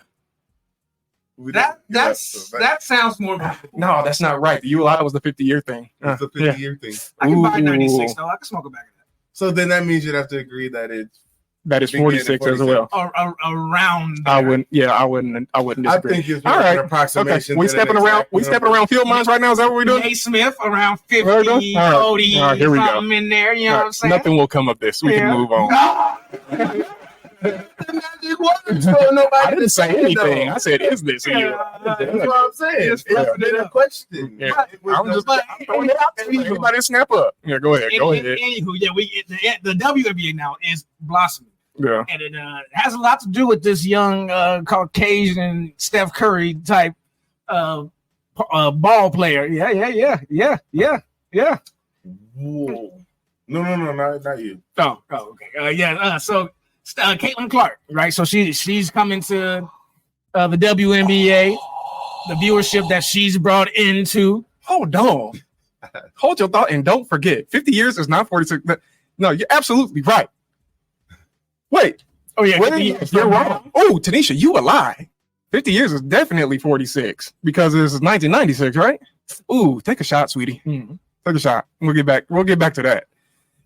That sounds more. No, that's not right. The ULI was the 50-year thing. It's a 50-year thing. I can buy 96 though. I can smoke it back. So then that means you'd have to agree that it's 46 as well. Around. There. I wouldn't disagree. I think it's all right. Approximation. Okay. We stepping around field miles right now. Is that what we're doing? A. Smith around 50, 40, here we go. In there. You know what I'm saying? Nothing will come of this. We can move on. I didn't say anything. I said, "Is this here?" That's what I'm saying. It's a question. Yeah. I'm just throwing it out there. Everybody snap up. Yeah, go ahead. Anywho, the WNBA now is blossoming. Yeah, and it has a lot to do with this young Caucasian Steph Curry type ball player. Yeah. Whoa. No, not you. Oh, okay. So Caitlin Clark, right? So she's coming to the WNBA. The viewership that she's brought into. Hold on. Hold your thought and don't forget. 50 years is not 46. No, you're absolutely right. Wait. Oh, yeah. You're wrong. Oh, Tanisha, you a lie. 50 years is definitely 46 because this is 1996, right? Ooh, take a shot, sweetie. Mm-hmm. Take a shot. We'll get back to that.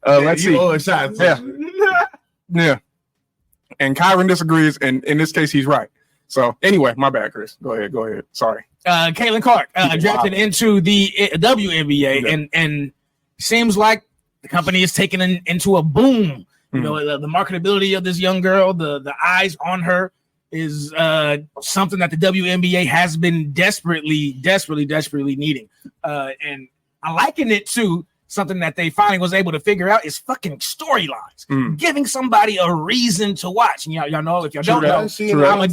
Let's see. A shot. Yeah. And Kyron disagrees, and in this case, he's right. So anyway, my bad, Chris. Go ahead. Sorry. Caitlin Clark drafted into the WNBA, and seems like the company is taking into a boom. You know, the marketability of this young girl, the eyes on her is something that the WNBA has been desperately needing. And I liken it to something that they finally was able to figure out is fucking storylines, giving somebody a reason to watch. And y'all know, if y'all don't know, I'm a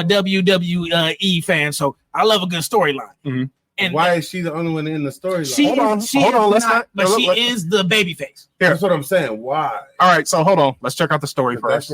WWE fan, so I love a good storyline. And why is she the only one in the story? Hold on. She is the baby face. That's what I'm saying. Why? All right, so hold on. Let's check out the story first.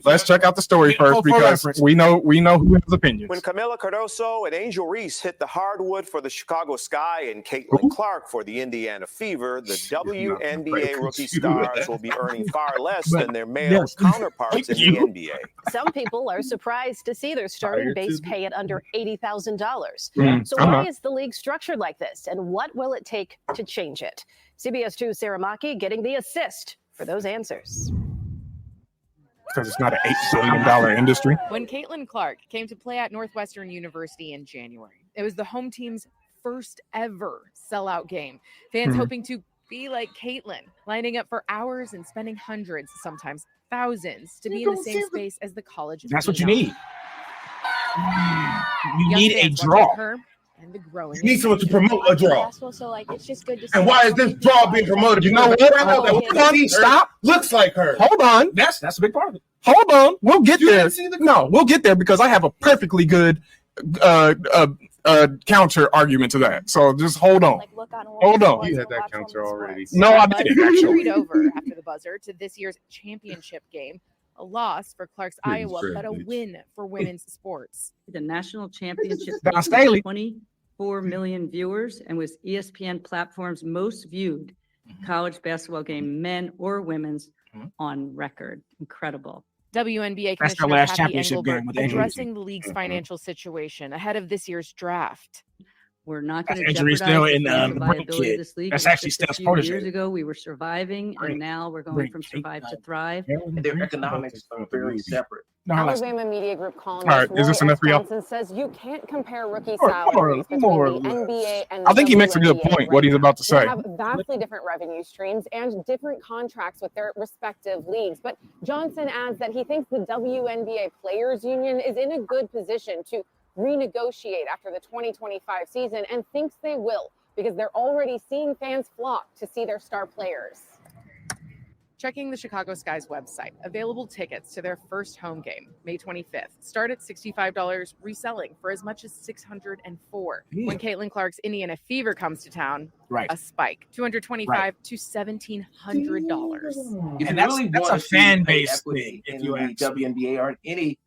Let's check out the story first because we know who has opinions. When Camila Cardoso and Angel Reese hit the hardwood for the Chicago Sky and Caitlin Clark for the Indiana Fever, the WNBA rookie stars will be earning far less than their male counterparts in the NBA. Some people are surprised to see their starting base pay at under $80,000. So why is the league structured like this, and what will it take to change it? CBS 2's Sarah Maki getting the assist for those answers. Because it's not an $8 billion industry. When Caitlin Clark came to play at Northwestern University in January, it was the home team's first ever sellout game. Fans hoping to be like Caitlin, lining up for hours and spending hundreds, sometimes thousands, to be in the same space as the college. That's what you need. You need a draw. And the growing. You need someone to promote a draw. So like it's just good to see. And why is this draw being promoted? You know what? Stop. Looks like her. Hold on. That's a big part of it. Hold on. We'll get there. No, we'll get there because I have a perfectly good counter argument to that. So just hold on. Hold on. You had that counter already. No, I didn't actually. Carried over after the buzzer to this year's championship game. A loss for Clark's Iowa, but a win for women's sports. The national championship 24 million viewers and was ESPN platform's most viewed college basketball game, men or women's, on record. Incredible. WNBA That's their Commissioner last Kathy championship Engelbert game with Angel addressing the league's financial situation ahead of this year's draft. We're not going to Injury still in the brain kid. This league. That's actually Steph's protege. Years ago, we were surviving, and now we're going from survive to thrive. And their economics are very separate. Alabama Media Group columnist All right, is this enough for y'all? Johnson says you can't compare rookie salaries between the NBA and the I think he makes a good WNBA point, what he's about to They say. have vastly different revenue streams and different contracts with their respective leagues. But Johnson adds that he thinks the WNBA Players Union is in a good position to renegotiate after the 2025 season and thinks they will because they're already seeing fans flock to see their star players. Checking the Chicago Sky's website, available tickets to their first home game, May 25th, start at $65, reselling for as much as $604. When Caitlin Clark's Indiana Fever comes to town, a spike, $225 to $1,700. And that's a fan base thing. In the WNBA or in any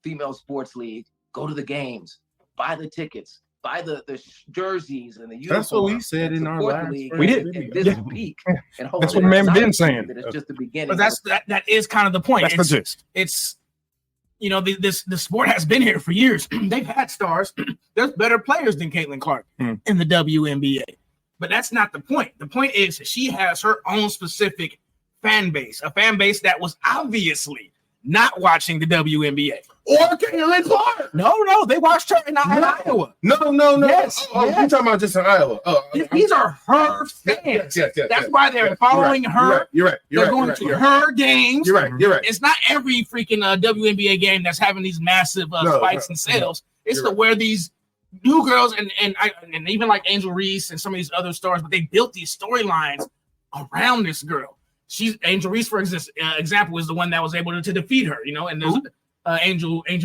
female sports league, go to the games, buy the tickets, buy the jerseys and the uniforms. That's what we said in our last. We did. This peak. And that's what man been saying. It's just the beginning. But that is kind of the point. That's the gist. It's the sport has been here for years. They've had stars. There's better players than Caitlin Clark in the WNBA. But that's not the point. The point is she has her own specific fan base, a fan base that was obviously not watching the WNBA. Or Caitlin Clark. No, they watched her in Iowa. No. Yes, you're talking about just in Iowa. These are her fans. Yes. That's why they're following her. You're right. They're going to her games. You're right. It's not every freaking WNBA game that's having these massive spikes in sales. It's where these new girls and even like Angel Reese and some of these other stars, but they built these storylines around this girl. Angel Reese, for example, is the one that was able to defeat her, and there's Angel. I'm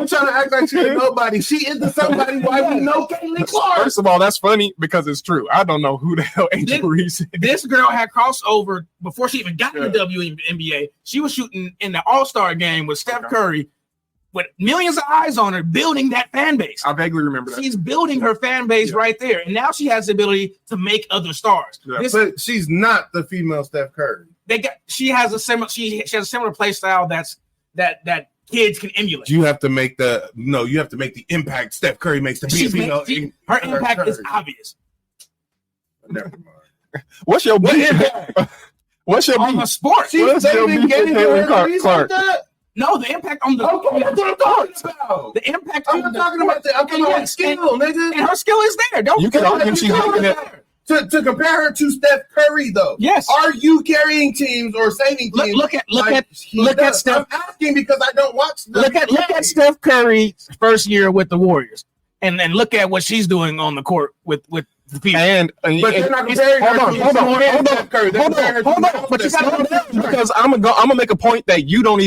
trying to act like she ain't nobody. She is the somebody. Why we know Caitlin Clark? First of all, that's funny because it's true. I don't know who the hell Angel Reese is. This girl had crossover before she even got in the WNBA. She was shooting in the All-Star game with Steph Curry with millions of eyes on her, building that fan base. I vaguely remember that. She's building her fan base right there. And now she has the ability to make other stars. Yeah. But she's not the female Steph Curry. She has a similar play style that kids can emulate. You have to make the impact Steph Curry makes to be a female. Her impact is obvious. Never mind. What's your impact? What's your on the sport? She's getting Clark. No, the impact on the okay, that's what I'm talking about. The impact I'm talking about skill, nigga. And her skill is there. Don't you can argue she's making it. To compare her to Steph Curry, though. Yes. Are you carrying teams or saving teams? Look at Steph. I'm asking because I don't watch. Look at Steph Curry's first year with the Warriors, and look at what she's doing on the court with And but they're not comparing hold on. But you got because I'm gonna make a point that you're not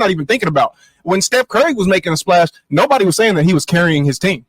even thinking about. When Steph Curry was making a splash, nobody was saying that he was carrying his team.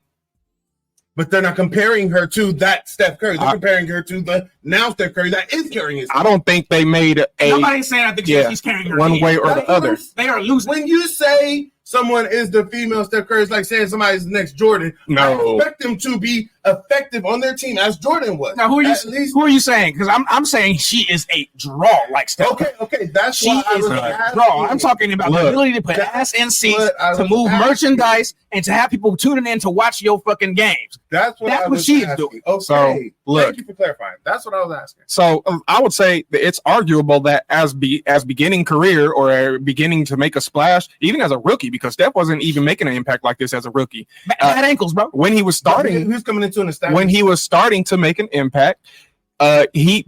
But they're not comparing her to that Steph Curry. They're comparing her to the now Steph Curry that is carrying his team. I don't think they made a. Nobody's saying I think she's carrying her one team. way or the other. They are losing. When you say someone is the female Steph Curry, it's like saying somebody's the next Jordan. No. I expect them to be effective on their team as Jordan was. Now, who are you saying? Because I'm saying she is a draw like Steph. Okay, that's she is a draw. I'm talking about the ability to put ass in seats, to move merchandise, and to have people tuning in to watch your fucking games. That's what she is doing. Okay. So look, thank you for clarifying. That's what I was asking. So I would say that it's arguable that as beginning career or beginning to make a splash, even as a rookie, because Steph wasn't even making an impact like this as a rookie. Bad ankles, bro. When he was starting, who's coming into an establishment? When he was starting to make an impact,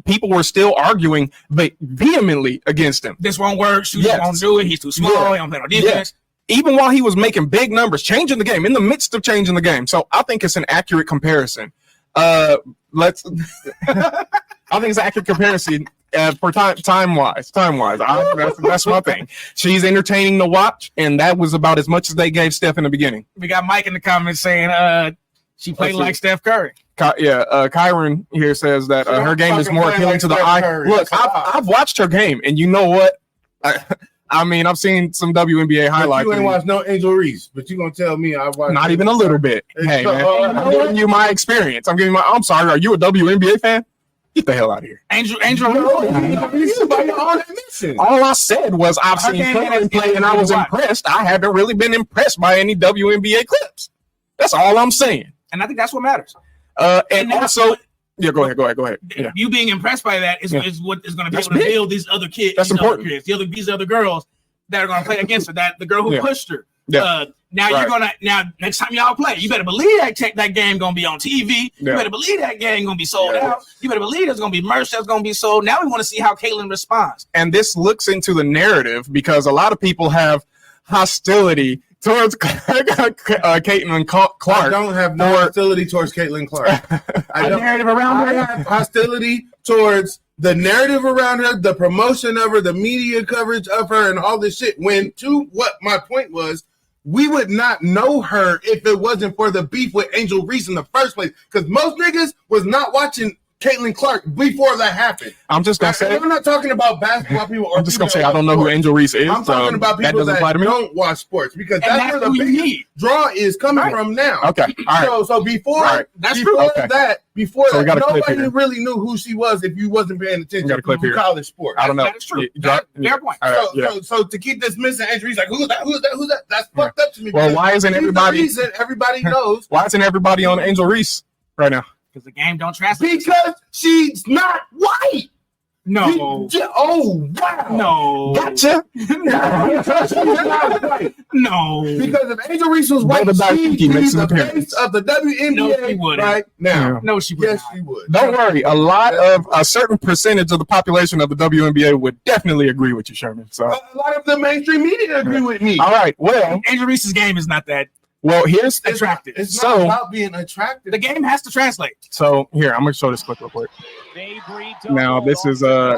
people were still arguing vehemently against him. This won't work. Shooters won't do it. He's too small. He don't play no defense. Even while he was making big numbers, changing the game, in the midst of changing the game. So I think it's an accurate comparison. I think it's an accurate comparison for time-wise. That's my thing. She's entertaining to watch, and that was about as much as they gave Steph in the beginning. We got Mike in the comments saying she played like Steph Curry. Kyron here says that her game is more appealing to the eye. Look, I've watched her game, and you know what? I mean, I've seen some WNBA highlights. You ain't watched no Angel Reese, but you gonna tell me I watched not even a little bit. Hey, man, I'm giving you my experience. I'm sorry. Are you a WNBA fan? Get the hell out of here. Angel All I said was I've seen Caitlin play and I was impressed. I haven't really been impressed by any WNBA clips. That's all I'm saying. And I think that's what matters. And also, go ahead. Yeah. You being impressed by that is what is going to be able to build these other kids. That's important. These other girls that are going to play against her. That the girl who pushed her. Now next time y'all play, you better believe that game gonna be on TV. You better believe that game gonna be sold out. You better believe there's gonna be merch that's gonna be sold. Now we want to see how Caitlin responds. And this looks into the narrative because a lot of people have hostility towards Caitlin Clark. I don't have no hostility towards Caitlin Clark. I have hostility towards the narrative around her, the promotion of her, the media coverage of her, and all this shit. What my point was, we would not know her if it wasn't for the beef with Angel Reese in the first place. Because most niggas was not watching Caitlin Clark before that happened. I'm just gonna say, I'm not talking about basketball people. I'm just gonna say I don't know who Angel Reese is. I'm talking about people that don't watch sports because that's where the big draw is coming from now. Okay, all right. So before So nobody really knew who she was if you wasn't paying attention to college sports. I don't know. That's true. Fair point. So to keep dismissing Angel Reese, like who's that? That's fucked up to me. Well, why isn't everybody knows? Why isn't everybody on Angel Reese right now? Because the game don't translate. Because she's not white. No. Oh, wow. No. Gotcha. No. Because if Angel Reese was white, she'd be the face of the WNBA right now. No, she would. Yes, she would. Don't worry. A certain percentage of the population of the WNBA would definitely agree with you, Sherman. So a lot of the mainstream media agree with me. All right. Well, Angel Reese's game is not that. Well, here's attractive. It's not about being attractive. The game has to translate. So here, I'm gonna show this clip real quick. Now this is a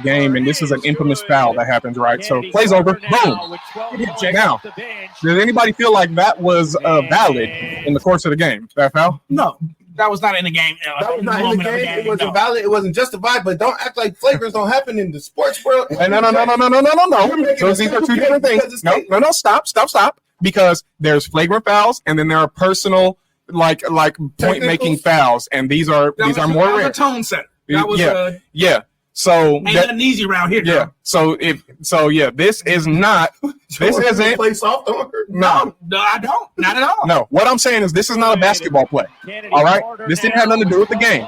game, and this is an infamous foul that happens, right? So plays over, boom. Now, does anybody feel like that was valid in the course of the game? That foul? No, that was not in the game. That was not in the game. It wasn't valid. It wasn't justified. But don't act like flagrants don't happen in the sports world. No. Those these are two different things. No. Stop. Because there's flagrant fouls and then there are personal like point making fouls, and these are more rare. A tone setter. That was So ain't nothing easy around here. Yeah. So this is not. This isn't play soft on her. No, I don't. Not at all. No. What I'm saying is this is not a basketball play. All right. This didn't have nothing to do with the game.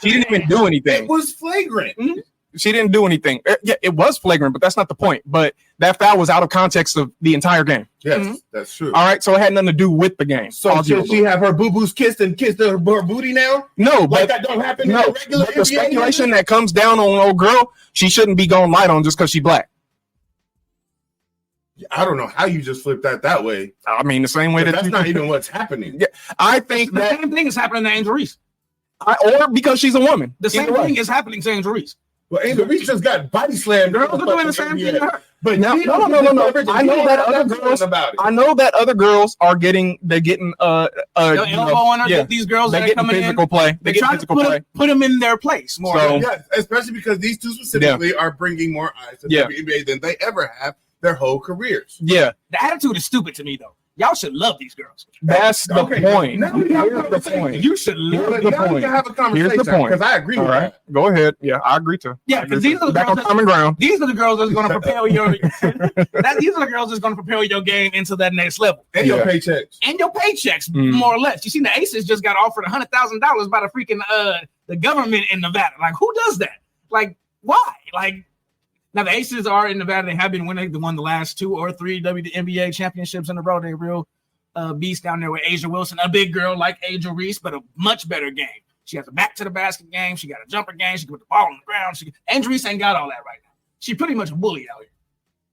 She didn't even do anything. It was flagrant. Mm-hmm. She didn't do anything. Yeah, it was flagrant, but that's not the point. But that foul was out of context of the entire game. Yes, that's true. All right, so it had nothing to do with the game. So should she have her boo-boos kissed her booty now? No, but that don't happen in the regular NBA the speculation that comes down on old girl, she shouldn't be going light on just because she's black. I don't know how you just flipped that way. I mean, the same way that's not even what's happening. Yeah, I think the same thing is happening to Angel Reese. or because she's a woman. The same thing is happening to Angel Reese. Well, Angel Reese just got body slammed. Girls are doing the same thing to her. But no. I know that other girls about it. I know that other girls are getting elbow on her. These girls they get physical play. They try to put them in their place more. So, yes, especially because these two specifically are bringing more eyes to the WNBA than they ever have their whole careers. Yeah, the attitude is stupid to me though. Y'all should love these girls. That's the point. Here's the point. You should love the point. Have a conversation. Here's the point. Because I agree with that. Go ahead. Yeah, I agree too. Yeah, because these are the back girls on common ground. These are the girls that's going to propel your. These are the girls that's going to propel your game into that next level. And your paychecks. And your paychecks, more or less. You see, the Aces just got offered $100,000 by the freaking the government in Nevada. Like, who does that? Like, why? Like. Now, the Aces are in Nevada. They have been winning. They won the last 2 or 3 WNBA championships in a row. They're real beast down there with Asia Wilson, a big girl like Angel Reese, but a much better game. She has a back to the basket game. She got a jumper game. She can put the ball on the ground. Angel Reese ain't got all that right now. She pretty much a bully out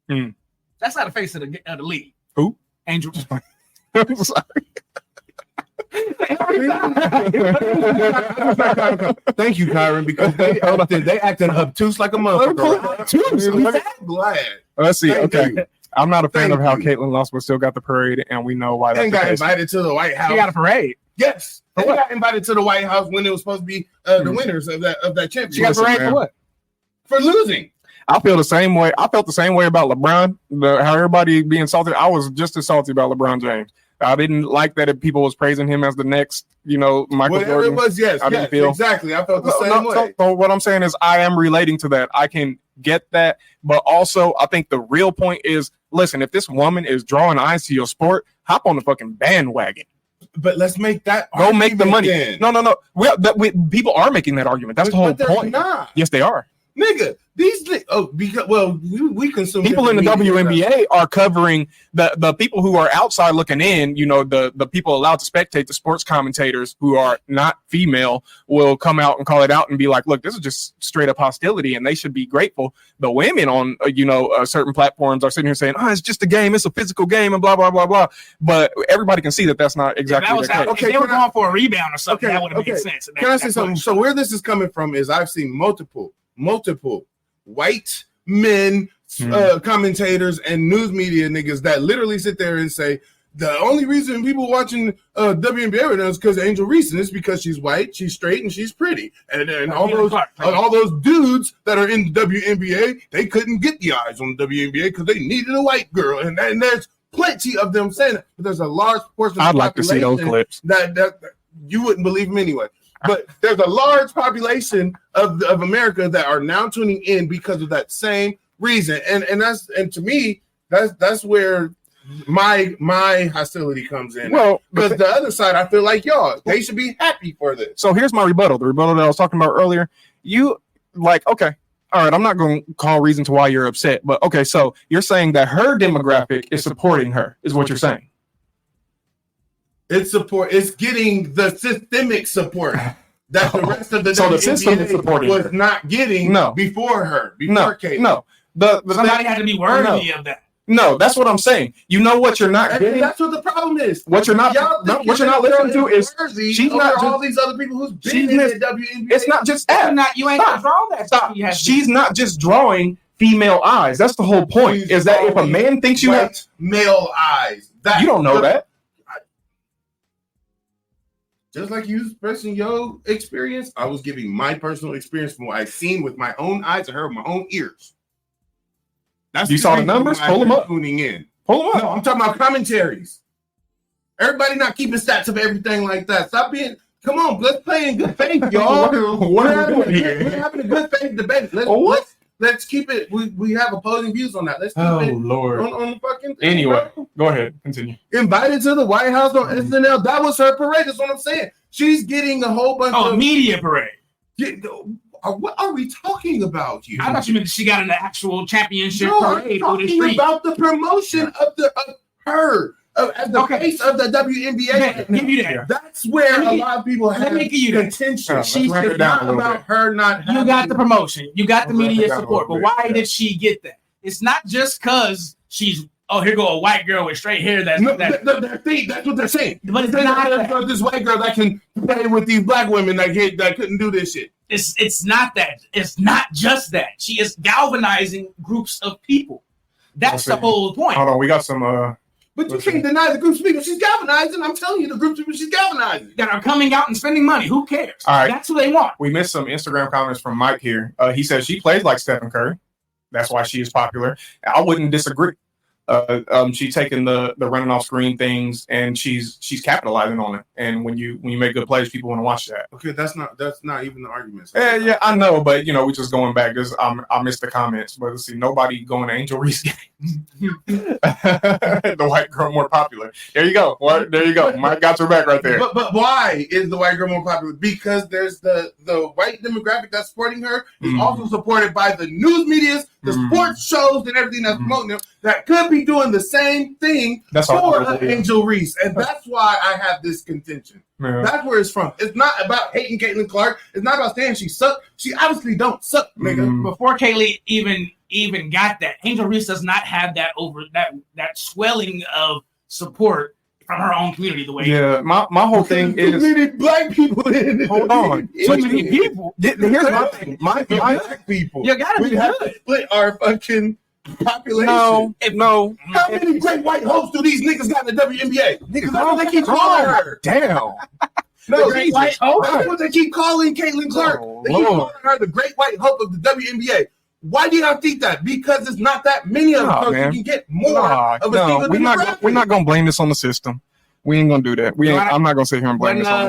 here. That's not the face of the league. Who? Angel. I'm sorry. Thank you, Kyron, because they acted obtuse like a motherfucker. I'm glad. Let's see. Okay. I'm not a fan of how Caitlin lost, but still got the parade, and we know why. And got invited to the White House. She got a parade. Yes, they got invited to the White House when it was supposed to be the winners of that championship. She got a parade for what? For losing. I feel the same way. I felt the same way about LeBron. How everybody being salty. I was just as salty about LeBron James. I didn't like that people was praising him as the next, Michael Whatever Jordan. It was, yes, exactly. I felt the same way. So what I'm saying is I am relating to that. I can get that. But also, I think the real point is, listen, if this woman is drawing eyes to your sport, hop on the fucking bandwagon. But let's make that Go make the money. Then. No. People are making that argument. That's the whole point. Not. Yes, they are. Nigga, we consume people in the WNBA are covering the people who are outside looking in. The people allowed to spectate, the sports commentators who are not female will come out and call it out and be like, look, this is just straight up hostility and they should be grateful. The women on certain platforms are sitting here saying, it's just a game, it's a physical game and blah blah blah blah, but everybody can see that that's not exactly the case. Okay, if they were going for a rebound or something, that would have made sense. Can I say something? So where this is coming from is I've seen multiple white men commentators and news media niggas that literally sit there and say the only reason people watching WNBA right now is because Angel Reese, and it's because she's white, she's straight, and she's pretty, and all those dudes that are in the WNBA, they couldn't get the eyes on the WNBA because they needed a white girl, and there's plenty of them saying it, but there's a large portion of I'd like to see those clips that you wouldn't believe them anyway. But there's a large population of America that are now tuning in because of that same reason, and to me that's where my hostility comes in. Well, because the other side, I feel like they should be happy for this. So here's my rebuttal. The rebuttal that I was talking about earlier. Okay, all right. I'm not going to call reason to why you're upset, but okay. So you're saying that her demographic is supporting her, is what you're saying. It's getting the systemic support that the rest of the system is supporting was her. not getting before her. Caitlin. No. Somebody had to be worthy of that. No, that's what I'm saying. You know what you're not getting? That's what the problem is. What you're not listening to is she's not just all these other people who's been in the WNBA. It's not just that. You ain't gonna draw that. Stop. She's not just drawing female eyes. That's the whole point. Is that if a man thinks you have male eyes, you don't know that. Just like you expressing your experience, I was giving my personal experience from what I've seen with my own eyes and heard with my own ears. You saw the numbers? Pull them up. Tuning in. Pull them up. No, I'm talking about commentaries. Everybody not keeping stats of everything like that. Stop being. Come on, let's play in good faith, y'all. We're having a good faith debate. Let's keep it. We have opposing views on that. Let's keep it Lord. On the fucking thing. Anyway, go ahead. Continue. Invited to the White House on SNL. That was her parade. That's what I'm saying. She's getting a whole bunch of media parade. What are we talking about here? I thought you meant she got an actual championship parade. I'm talking about the promotion of her. As the face of the WNBA, give you that. That's where a lot of people have contention. She's not about her not. You got the promotion, you got the media support, but why did she get that? It's not just because she's oh, here go a white girl with straight hair. That's what they're saying. But it's not this white girl that can play with these black women that couldn't do this shit. It's not that. It's not just that. She is galvanizing groups of people. That's the whole point. Hold on, we got some. But you can't deny the groups of people she's galvanizing. I'm telling you, the groups of people she's galvanizing that are coming out and spending money. Who cares? All right, that's who they want. We missed some Instagram comments from Mike here. He says she plays like Stephen Curry. That's why she is popular. I wouldn't disagree. She's taking the running off screen things and she's capitalizing on it. And when you make good plays, people want to watch that. Okay, that's not even the argument. Yeah, I know, but we're just going back. I missed the comments, but let's see, nobody going to Angel Reese games. The white girl more popular. There you go. There you go. Mike got your back right there. But why is the white girl more popular? Because there's the white demographic that's supporting her is also supported by the news medias, the sports shows, and everything that's promoting them that could be doing the same thing for Angel Reese. And that's why I have this contention. Yeah. That's where it's from. It's not about hating Caitlin Clark. It's not about saying she sucked. She obviously don't suck, nigga. Before Kaylee even got that, Angel Reese does not have that that swelling of support from her own community. The way, my whole thing is too many black people in it. Hold on, too many people. Here's my thing. My black people. You gotta be have to split our fucking population. No. How many great white hopes do these niggas got in the WNBA? Niggas, that's what they keep calling her. Damn. No, great white hope. That's what they keep calling Caitlin Clark. They keep calling her the great white hope of the WNBA. Why do y'all think that? Because it's not that many of them. So you can get more of a single demographic. We're not gonna blame this on the system. We ain't gonna do that. I'm not gonna sit here and blame this on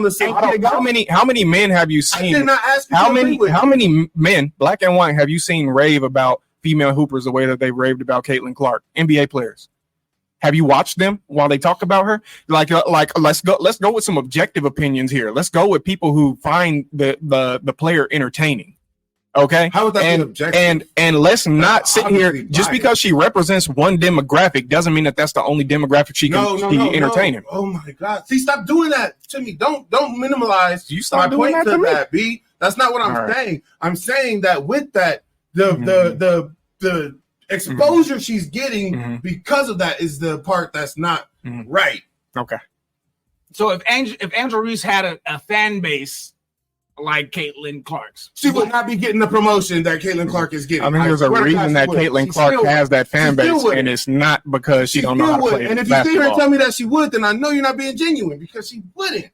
the system. How many men have you seen? How many men, black and white, have you seen rave about female hoopers the way that they raved about Caitlin Clark, NBA players? Have you watched them while they talk about her? Like let's go with some objective opinions here. Let's go with people who find the player entertaining. Okay. How would that be objective? And let's not sit here just because she represents one demographic doesn't mean that that's the only demographic she can be entertaining. No. Oh my God! See, stop doing that to me. Don't minimize. You stop doing that to me. B. That's not what I'm saying. I'm saying that with that the exposure she's getting because of that is the part that's not right. Okay. So if Angel Reese had a fan base like Caitlin Clark's, she would not be getting the promotion that Caitlin Clark is getting. I mean, there's a reason that Caitlin Clark has that fan base, and it's not because she don't know how to play And if you see her and tell me that she would, then I know you're not being genuine because she wouldn't.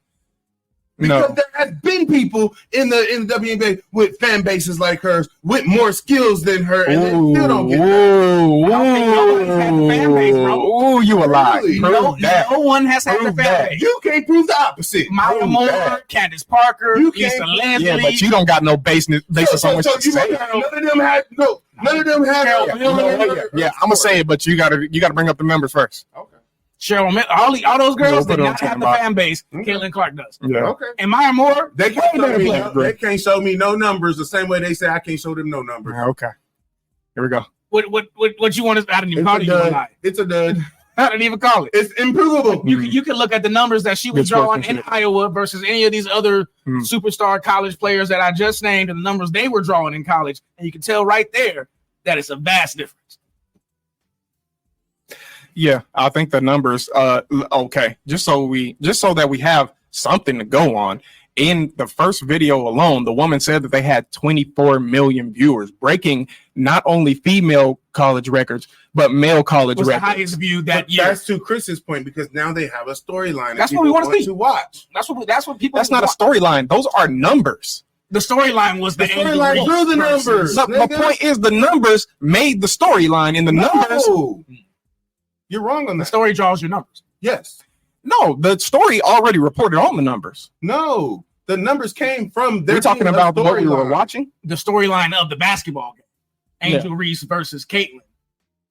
Because there has been people in the WNBA with fan bases like hers with more skills than her, and they still don't get that. You a lie. Really? No one has had a fan base. You can't prove the opposite. Maya Moore, Candace Parker, Lisa Leslie. Yeah, but you don't got no basis on what you say. None of them had None of them had. Yeah, I'm gonna say it, but you gotta bring up the numbers first. Okay. Cheryl, all those girls did not have the fan base Caitlin Clark does. Yeah. Okay. And Maya Moore, they can't show me no numbers the same way they say I can't show them no numbers. Okay. Here we go. What you want us? I didn't even call it. It's a dud. I didn't even call it. It's improvable. You can look at the numbers that she was drawing in Iowa versus any of these other superstar college players that I just named, and the numbers they were drawing in college, and you can tell right there that it's a vast difference. Yeah, I think the numbers. Okay, just so that we have something to go on. In the first video alone, the woman said that they had 24 million viewers, breaking not only female college records but male college records. The highest view that year. That's to Chris's point because now they have a storyline. That's what we want to see. Watch. That's what people. That's not a storyline. Those are numbers. The storyline was the storyline drew the numbers. The point is the numbers made the storyline, and the numbers. You're wrong on that. The story draws your numbers. Yes. No, the story already reported on the numbers. No, the numbers came from. We're talking about what we were watching. The storyline of the basketball game, Angel Reese versus Caitlin,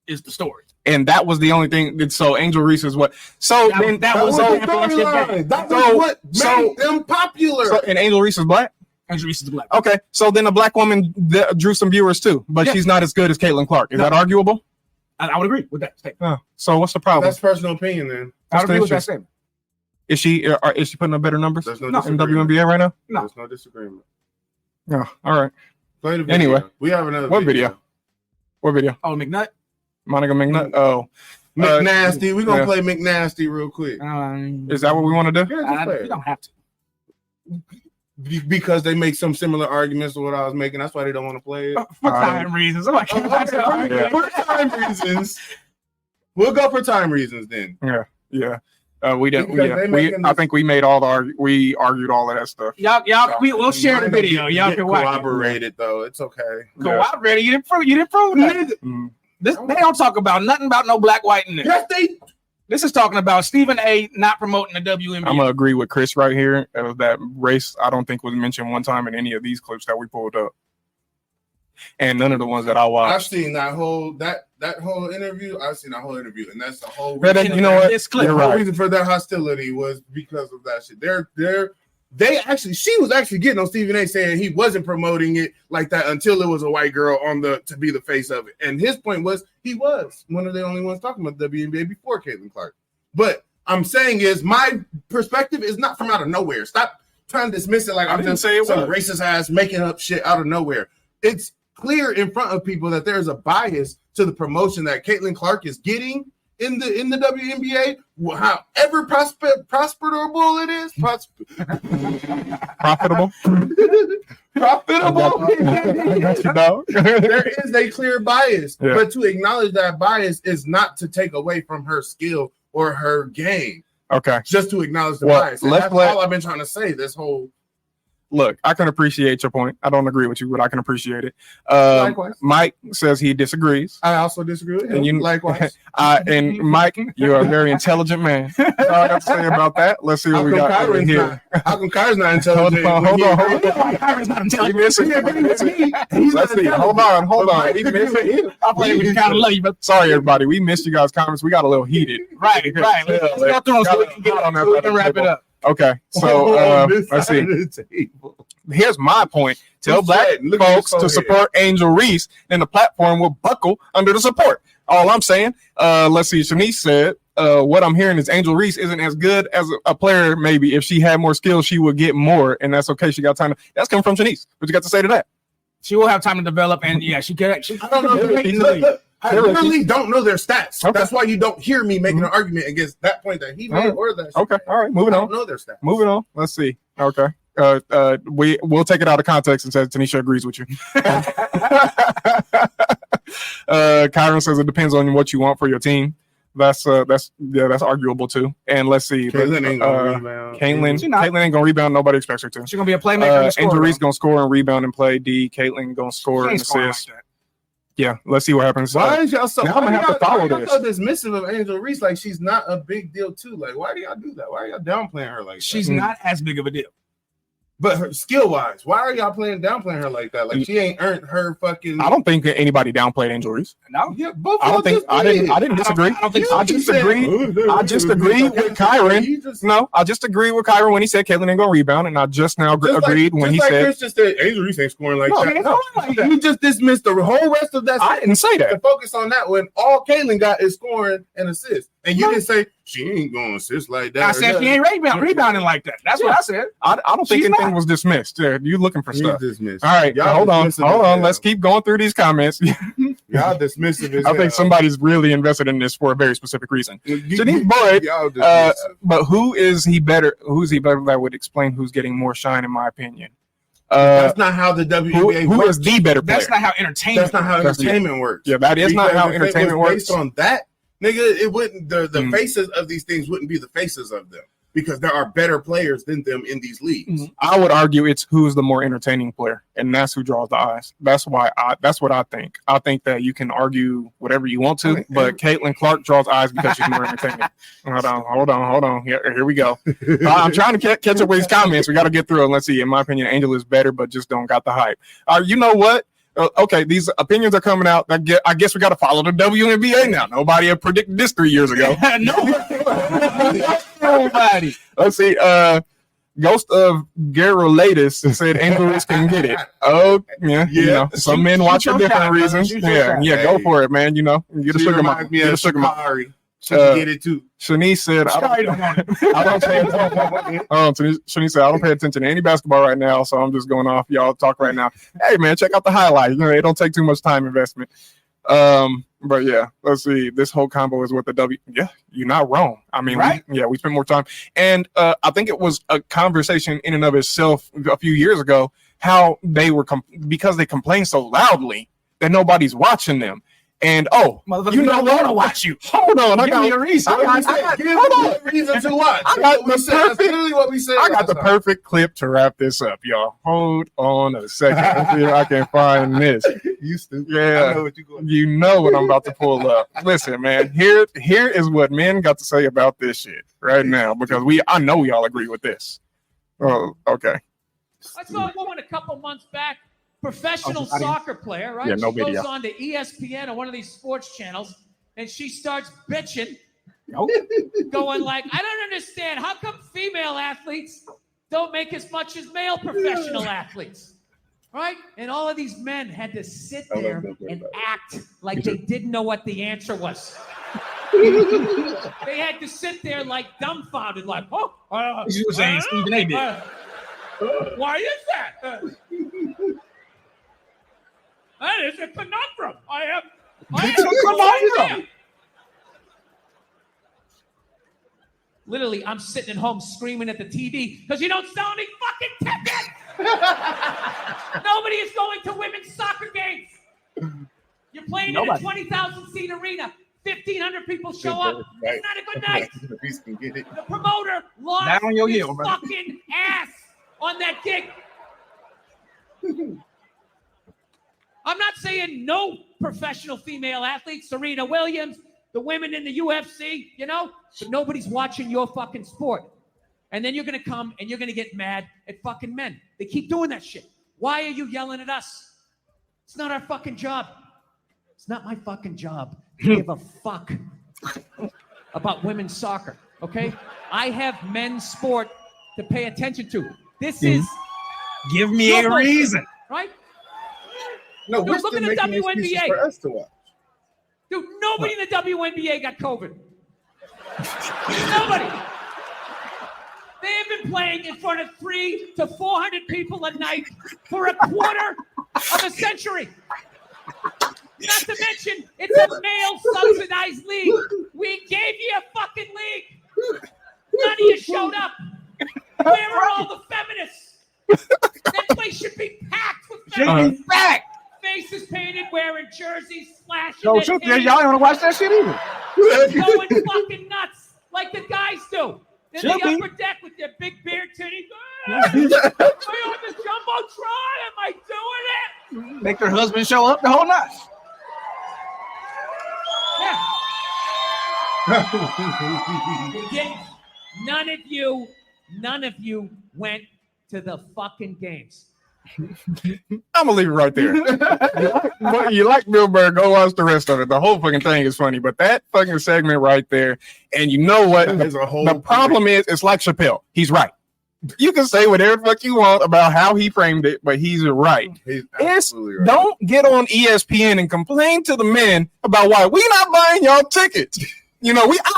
is the story. And that was the only thing. So Angel Reese is what. So that was the storyline. That was what made them popular. So, and Angel Reese is black. Angel Reese is black. Okay, so then a black woman drew some viewers too, but she's not as good as Caitlin Clark. Is that arguable? I would agree with that statement. So what's the problem? That's personal opinion, then. I would agree with that statement. Is she putting up better numbers? There's no in WNBA right now? No. There's no disagreement. No. All right. Play the video. Anyway, we have another. What video? What video? Oh, McNutt. Monica McNutt. Oh, McNasty. We're gonna play McNasty real quick. Is that what we want to do? Yeah, you don't have to. Because they make some similar arguments to what I was making. That's why they don't want to play it. For time reasons. For time reasons. We'll go for time reasons then. Yeah. We didn't. I think we made we argued all of that stuff. Y'all. We'll share the video. Y'all can watch. Corroborated though. It's okay. Corroborated. You didn't prove that. They don't talk about nothing about no black, white in this. Yes, This is talking about Stephen A. not promoting the WNBA. I'm gonna agree with Chris right here. That race, I don't think was mentioned one time in any of these clips that we pulled up, and none of the ones that I watched. I've seen that whole interview. I've seen that whole interview, and that's the whole reason. But then, you know what? The whole reason for that hostility was because of that shit. She was actually getting on Stephen A. saying he wasn't promoting it like that until it was a white girl to be the face of it. And his point was he was one of the only ones talking about the WNBA before Caitlin Clark. But I'm saying is my perspective is not from out of nowhere. Stop trying to dismiss it like I'm just saying some racist ass making up shit out of nowhere. It's clear in front of people that there's a bias to the promotion that Caitlin Clark is getting in the WNBA, however profitable it is, profitable. There is a clear bias, but to acknowledge that bias is not to take away from her skill or her game. Okay, just to acknowledge the bias. That's all I've been trying to say this whole. Look, I can appreciate your point. I don't agree with you, but I can appreciate it. Likewise. Mike says he disagrees. I also disagree with him. Likewise. And Mike, you're a very intelligent man. That's all I got to say about that. Let's see what we got over here. How come Kyron's not intelligent? Hold on. Kyron's not intelligent. Let's see. Hold on. We missed it. I play with you, kind of love you, but sorry, everybody. We missed you guys' comments. We got a little heated. Right. Let's go through them so we can get on there. We can wrap it up. Okay, so let's see. Here's my point. Tell black folks to support Angel Reese, and the platform will buckle under the support. All I'm saying. Let's see. Shanice said, what I'm hearing is Angel Reese isn't as good as a player. Maybe if she had more skills, she would get more, and that's okay. She got time. That's coming from Shanice. What you got to say to that? She will have time to develop, and she can. I don't know. I really don't know their stats. Okay. That's why you don't hear me making an argument against that point that he made or that. Okay, all right, moving on. I don't know their stats. Moving on. Let's see. Okay. We'll take it out of context and say Tanisha agrees with you. Kyron says it depends on what you want for your team. That's arguable too. And let's see. Caitlin ain't gonna rebound. Caitlin ain't gonna rebound. Nobody expects her to. She's gonna be a playmaker. Angel Reese gonna score and rebound and play D. Caitlin gonna score and assist. Like yeah, let's see what happens. Why is y'all so? Now I'm gonna have to follow this. So dismissive of Angel Reese, like she's not a big deal too. Like, why do y'all do that? Why are y'all downplaying her like that? She's not as big of a deal. But her skill wise, why are y'all downplaying her like that? Like she ain't earned her fucking. I don't think anybody downplayed Angel Reese. No, yeah, both. I didn't disagree. I just agreed with Kyron. No, I just agreed with Kyron when he said Caitlin ain't gonna rebound, and I just now agreed when he said Chris just said Angel Reese ain't scoring like that. No, you just dismissed the whole rest of that. I didn't say that. To focus on that when all Caitlin got is scoring and assists, and you didn't say she ain't gonna assist like that. I said she ain't rebounding like that. That's what I said. I don't think anything was dismissed. You looking for stuff? Dismissed. All right, hold on. Let's keep going through these comments. Y'all dismissive. I think somebody's really invested in this for a very specific reason. Shanice Boyd, but who is he better? Who's he better? That would explain who's getting more shine, in my opinion. That's not how the WNBA who works. is the better player? That's not how entertainment. That's not how entertainment works. Yeah, that is not how entertainment works. Based on that, nigga, it wouldn't. The faces of these things wouldn't be the faces of them. Because there are better players than them in these leagues. I would argue it's who's the more entertaining player, and that's who draws the eyes. That's what I think. I think that you can argue whatever you want to, but Caitlin Clark draws eyes because she's more entertaining. Hold on. Here we go. I'm trying to catch up with his comments. We got to get through it. Let's see. In my opinion, Angel is better, but just don't got the hype. You know what? Okay, these opinions are coming out. I guess we got to follow the WNBA now. Nobody had predicted this 3 years ago. Nobody. Let's see. Ghost of Garolatus said Angel Reese can get it. Oh, yeah. You know, some men watch for different reasons. Yeah, go for it, man. You know, get a sugar mama. Get a sugar mama. She can get it too. Shanice said, Shanice said, I don't pay attention to any basketball right now, so I'm just going off y'all talk right now. Hey, man, check out the highlight. You know, it don't take too much time investment. But yeah, let's see. This whole combo is what the W. Yeah, you're not wrong. I mean, right? We spent more time, and I think it was a conversation in and of itself a few years ago how they were because they complained so loudly that nobody's watching them. And you don't want to watch you. Hold on, give me a reason. Hold on, reason to watch. I got the perfect. Literally what we said. I got the perfect clip to wrap this up, y'all. Hold on a second. Let's see if I can find this. You stupid. Yeah, I know what you're going. You know what I'm about to pull up. Listen, man. Here is what men got to say about this shit right now because I know we all agree with this. Oh, okay. I saw a woman a couple months back. Professional soccer player, right? Yeah, no she video. goes on to ESPN or one of these sports channels, and she starts bitching, going like, I don't understand. How come female athletes don't make as much as male professional athletes? Right? And all of these men had to sit there and act like they didn't know what the answer was. They had to sit there like dumbfounded, like, you were saying Stephen A. did. Why is that? That is a conundrum. I have no idea. Literally, I'm sitting at home screaming at the TV because you don't sell any fucking tickets. Nobody is going to women's soccer games. You're playing in a 20,000 seat arena. 1,500 people show up. It's not a good night. The promoter lost his fucking ass on that gig. I'm not saying no professional female athletes, Serena Williams, the women in the UFC, but nobody's watching your fucking sport. And then you're going to come and you're going to get mad at fucking men. They keep doing that shit. Why are you yelling at us? It's not our fucking job. It's not my fucking job to give a fuck about women's soccer, okay? I have men's sport to pay attention to. This is... Give me a reason. Right? No, dude, look at the WNBA. For us to watch. Dude, nobody in the WNBA got COVID. Nobody. They have been playing in front of 300 to 400 people a night for a quarter of a century. Not to mention, it's a male-subsidized league. We gave you a fucking league. None of you showed up. Where are all the feminists? That place should be packed with feminists. Faces painted, wearing jerseys, slashing. No, y'all don't want to watch that shit either. Going fucking nuts like the guys do. In the upper deck with their big beard titties. Am I on the Jumbotron? Am I doing it? Make their husband show up the whole night. Yeah. None of you went to the fucking games. I'm gonna leave it right there. You like Bill Burr, go watch the rest of it. The whole fucking thing is funny, but that fucking segment right there, and you know what? The problem is, it's like Chappelle. He's right. You can say whatever the fuck you want about how he framed it, but he's right. He's absolutely right. Don't get on ESPN and complain to the men about why we not buying y'all tickets. We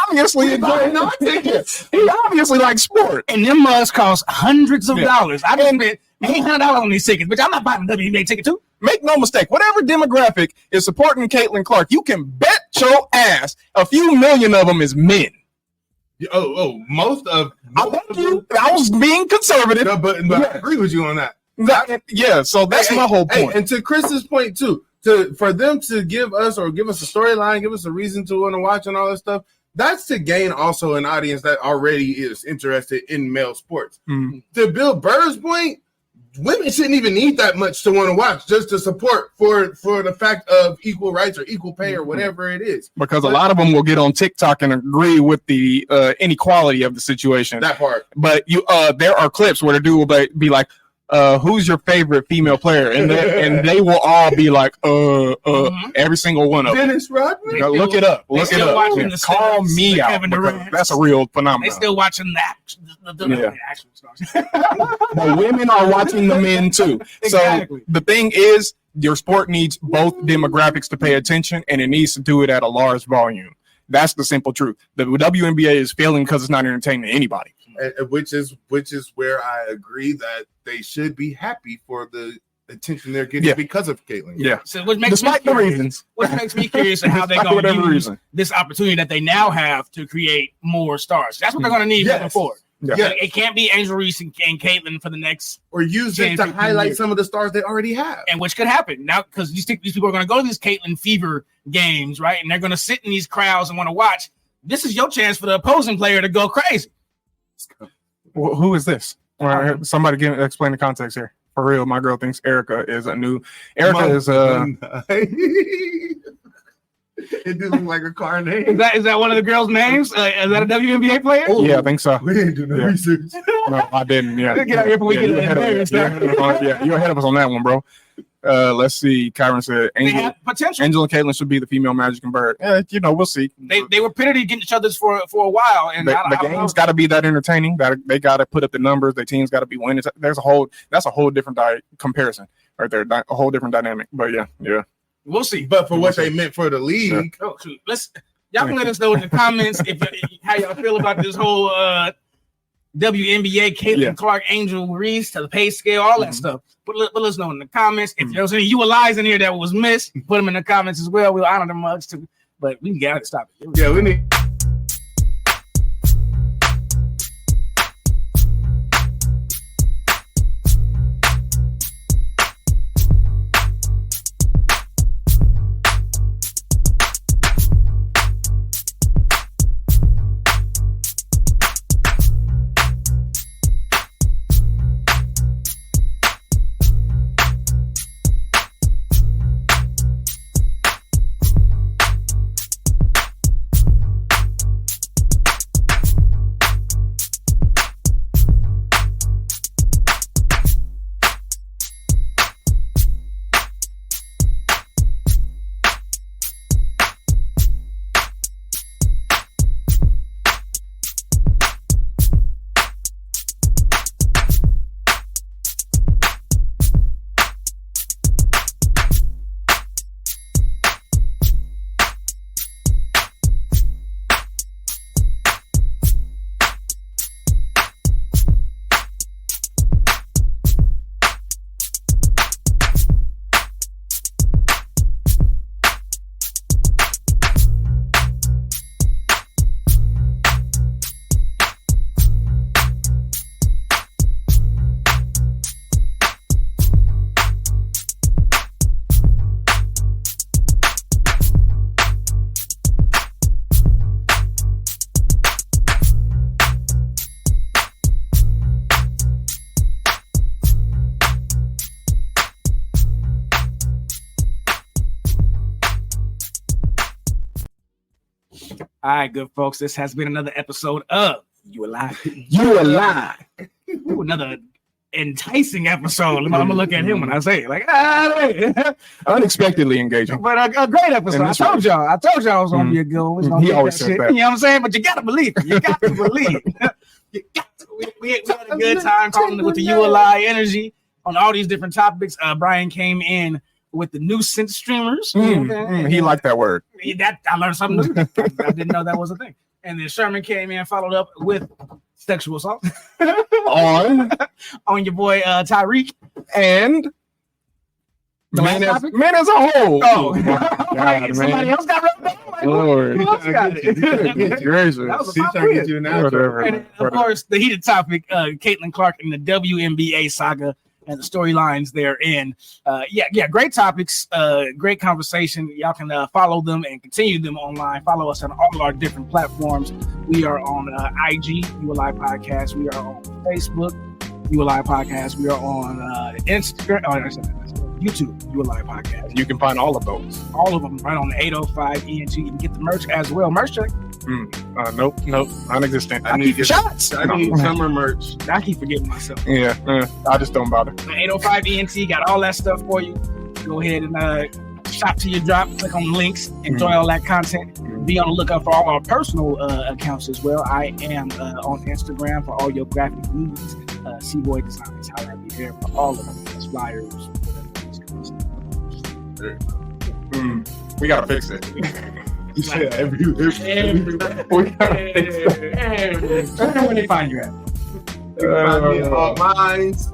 obviously enjoy no tickets. We obviously like sport. And them mugs cost hundreds of dollars. I done spent $800 on these tickets, but I'm not buying a WNBA ticket too. Make no mistake, whatever demographic is supporting Caitlin Clark, you can bet your ass a few million of them is men. Most of I was being conservative. No, but I agree with you on that. So that's my whole point. And to Chris's point too, for them to give us a storyline, give us a reason to want to watch and all that stuff, that's to gain also an audience that already is interested in male sports. Mm-hmm. To Bill Burr's point, women shouldn't even need that much to want to watch, just to support for the fact of equal rights or equal pay or whatever it is. Because a lot of them will get on TikTok and agree with the inequality of the situation. That part. But there are clips where the dude will be like, who's your favorite female player? And they will all be like, every single one of them. Dennis Rodman? Look it up. Look it up. Call me out. That's a real phenomenon. They still watching that. The women are watching the men too. Exactly. So the thing is, your sport needs both demographics to pay attention, and it needs to do it at a large volume. That's the simple truth. The WNBA is failing because it's not entertaining anybody. Which is where I agree that they should be happy for the attention they're getting because of Caitlyn. Yeah. So what makes Despite the reasons. What makes me curious is how they're going to use this opportunity that they now have to create more stars. That's what they're going to need moving forward. Yeah. It can't be Angel Reese and Caitlyn for the next, or use it to highlight years. Some of the stars they already have, and which could happen now because these people are going to go to these Caitlyn fever games, right? And they're going to sit in these crowds and want to watch. This is your chance for the opposing player to go crazy. Well, who is this? Somebody explain the context here. For real, my girl thinks Erica is a new. Erica is It does look like a car name. Is that one of the girls' names? Is that a WNBA player? Oh, yeah, I think so. We didn't do no research. No, I didn't. Yeah, get out here before we get you're ahead of us on that one, bro. Let's see. Kyron said Angel and Caitlyn should be the female Magic and Bird. We'll see. They were pitted against each other for a while, and the game's got to be that entertaining. They got to put up the numbers. The team's got to be winning. That's a whole different comparison right there. A whole different dynamic. But yeah. We'll see. But for what they meant for the league, y'all can let us know in the comments how y'all feel about this whole WNBA, Caitlyn Clark, Angel Reese, to the pay scale, all that stuff. But let us know in the comments. If there's any ULIs in here that was missed, put them in the comments as well. We'll honor them much too. But we got to stop it. Yeah, we need. All right, good folks. This has been another episode of You Alive. You Alive. Ooh, another enticing episode. I'm gonna look at him when I say it. Unexpectedly engaging. But a great episode. I told y'all it was gonna be a good one. He always said that. You know what I'm saying? But you gotta believe it. You got to believe. We had a good time talking with the ULI energy on all these different topics. Brian came in with the nuisance streamers. He liked that word. I learned something new. I didn't know that was a thing. And then Sherman came in, followed up with sexual assault on your boy Tyreek and the man as a whole. Oh, God, somebody else got rubbed down. Lord, who else got it? He's trying to get you an outro. And of course, the heated topic: Caitlyn Clark and the WNBA saga and the storylines therein. Great topics, great conversation. Y'all can follow them and continue them online. Follow us on all our different platforms. We are on IG, ULI Podcast. We are on Facebook, ULI Podcast. We are on Instagram, YouTube, ULI Podcast. You can find all of those. All of them right on the 805 ENT. You can get the merch as well. Merch check. Nope, non-existent. I need summer merch. I keep forgetting myself. Yeah, I just don't bother. 805 ENT got all that stuff for you. Go ahead and shop to your drop. Click on links. Enjoy all that content. Be on the lookout for all our personal accounts as well. I am on Instagram for all your graphic needs. C-Boy Designs. I'll be there for all of them. That's flyers. We gotta fix it. Where they find you at? find me on mines,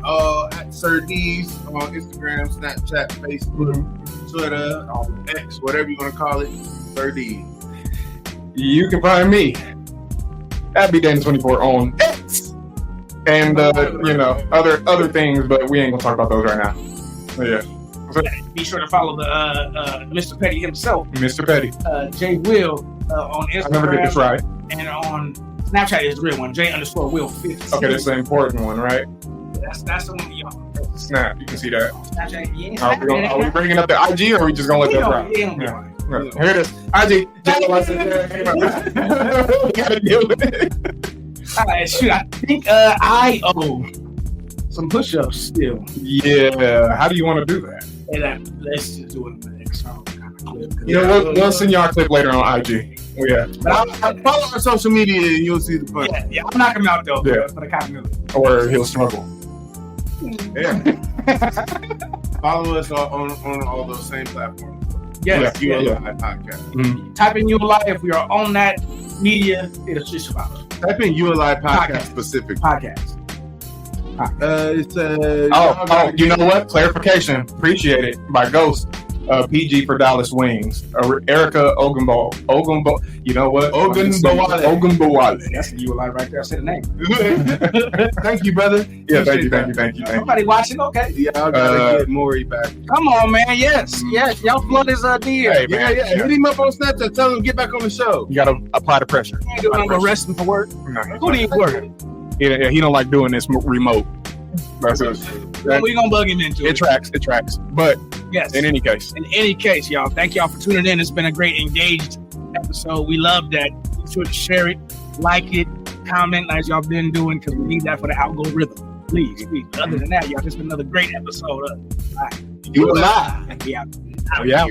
at Sir D's on Instagram, Snapchat, Facebook, Twitter, X, whatever you want to call it. Sir D. You can find me at BDan24 on X, and other things, but we ain't gonna talk about those right now. So, yeah. Be sure to follow the Mr. Petty himself, Mr. Petty, J Will, on Instagram. I never get this right. And on Snapchat is the real one, J_Will15. Okay, that's the important one, right? That's the one y'all. Snap, you can see that. Snapchat, yeah. Are we bringing up the IG, or are we just gonna let that ride? Yeah. Here it is. IG. Gotta deal with it. All right, shoot. I think I owe some push-ups still. Yeah. How do you want to do that? Let's just do it in the next kind of clip. You know, we'll send y'all a clip later on IG. Yeah. But I'll follow our social media and you'll see the fun. Yeah, I'll knock him out though. Yeah. For the continuity. Or he'll struggle. Yeah. Follow us on all those same platforms. Yes. ULI podcast. Mm-hmm. Type in ULI if we are on that media. It'll just about us. Type in ULI podcast specific podcast. It's you know what? Clarification. Appreciate it. By Ghost. PG for Dallas Wings. Erica Ogumbo. You know what? Ogunbowale. That's the ULI right there. I said the name. Thank you, brother. Yeah, thank you. Somebody watching? Okay. Yeah, I gotta get Maury back. Come on, man. Yes. Y'all flood his DM. Hey, man. Yeah. Hit him up on Snapchat. Tell him to get back on the show. You gotta apply the pressure. You ain't doing nothing but resting for work. No, who need work? Yeah, he don't like doing this remote. That's it. We're gonna bug him into it. It tracks. But yes, in any case, y'all, thank y'all for tuning in. It's been a great engaged episode. We love that. Be sure to share it, like it, comment as y'all been doing, because we need that for the algorithm. Please. Other than that, y'all, just been another great episode of ULI. Yeah. Yeah.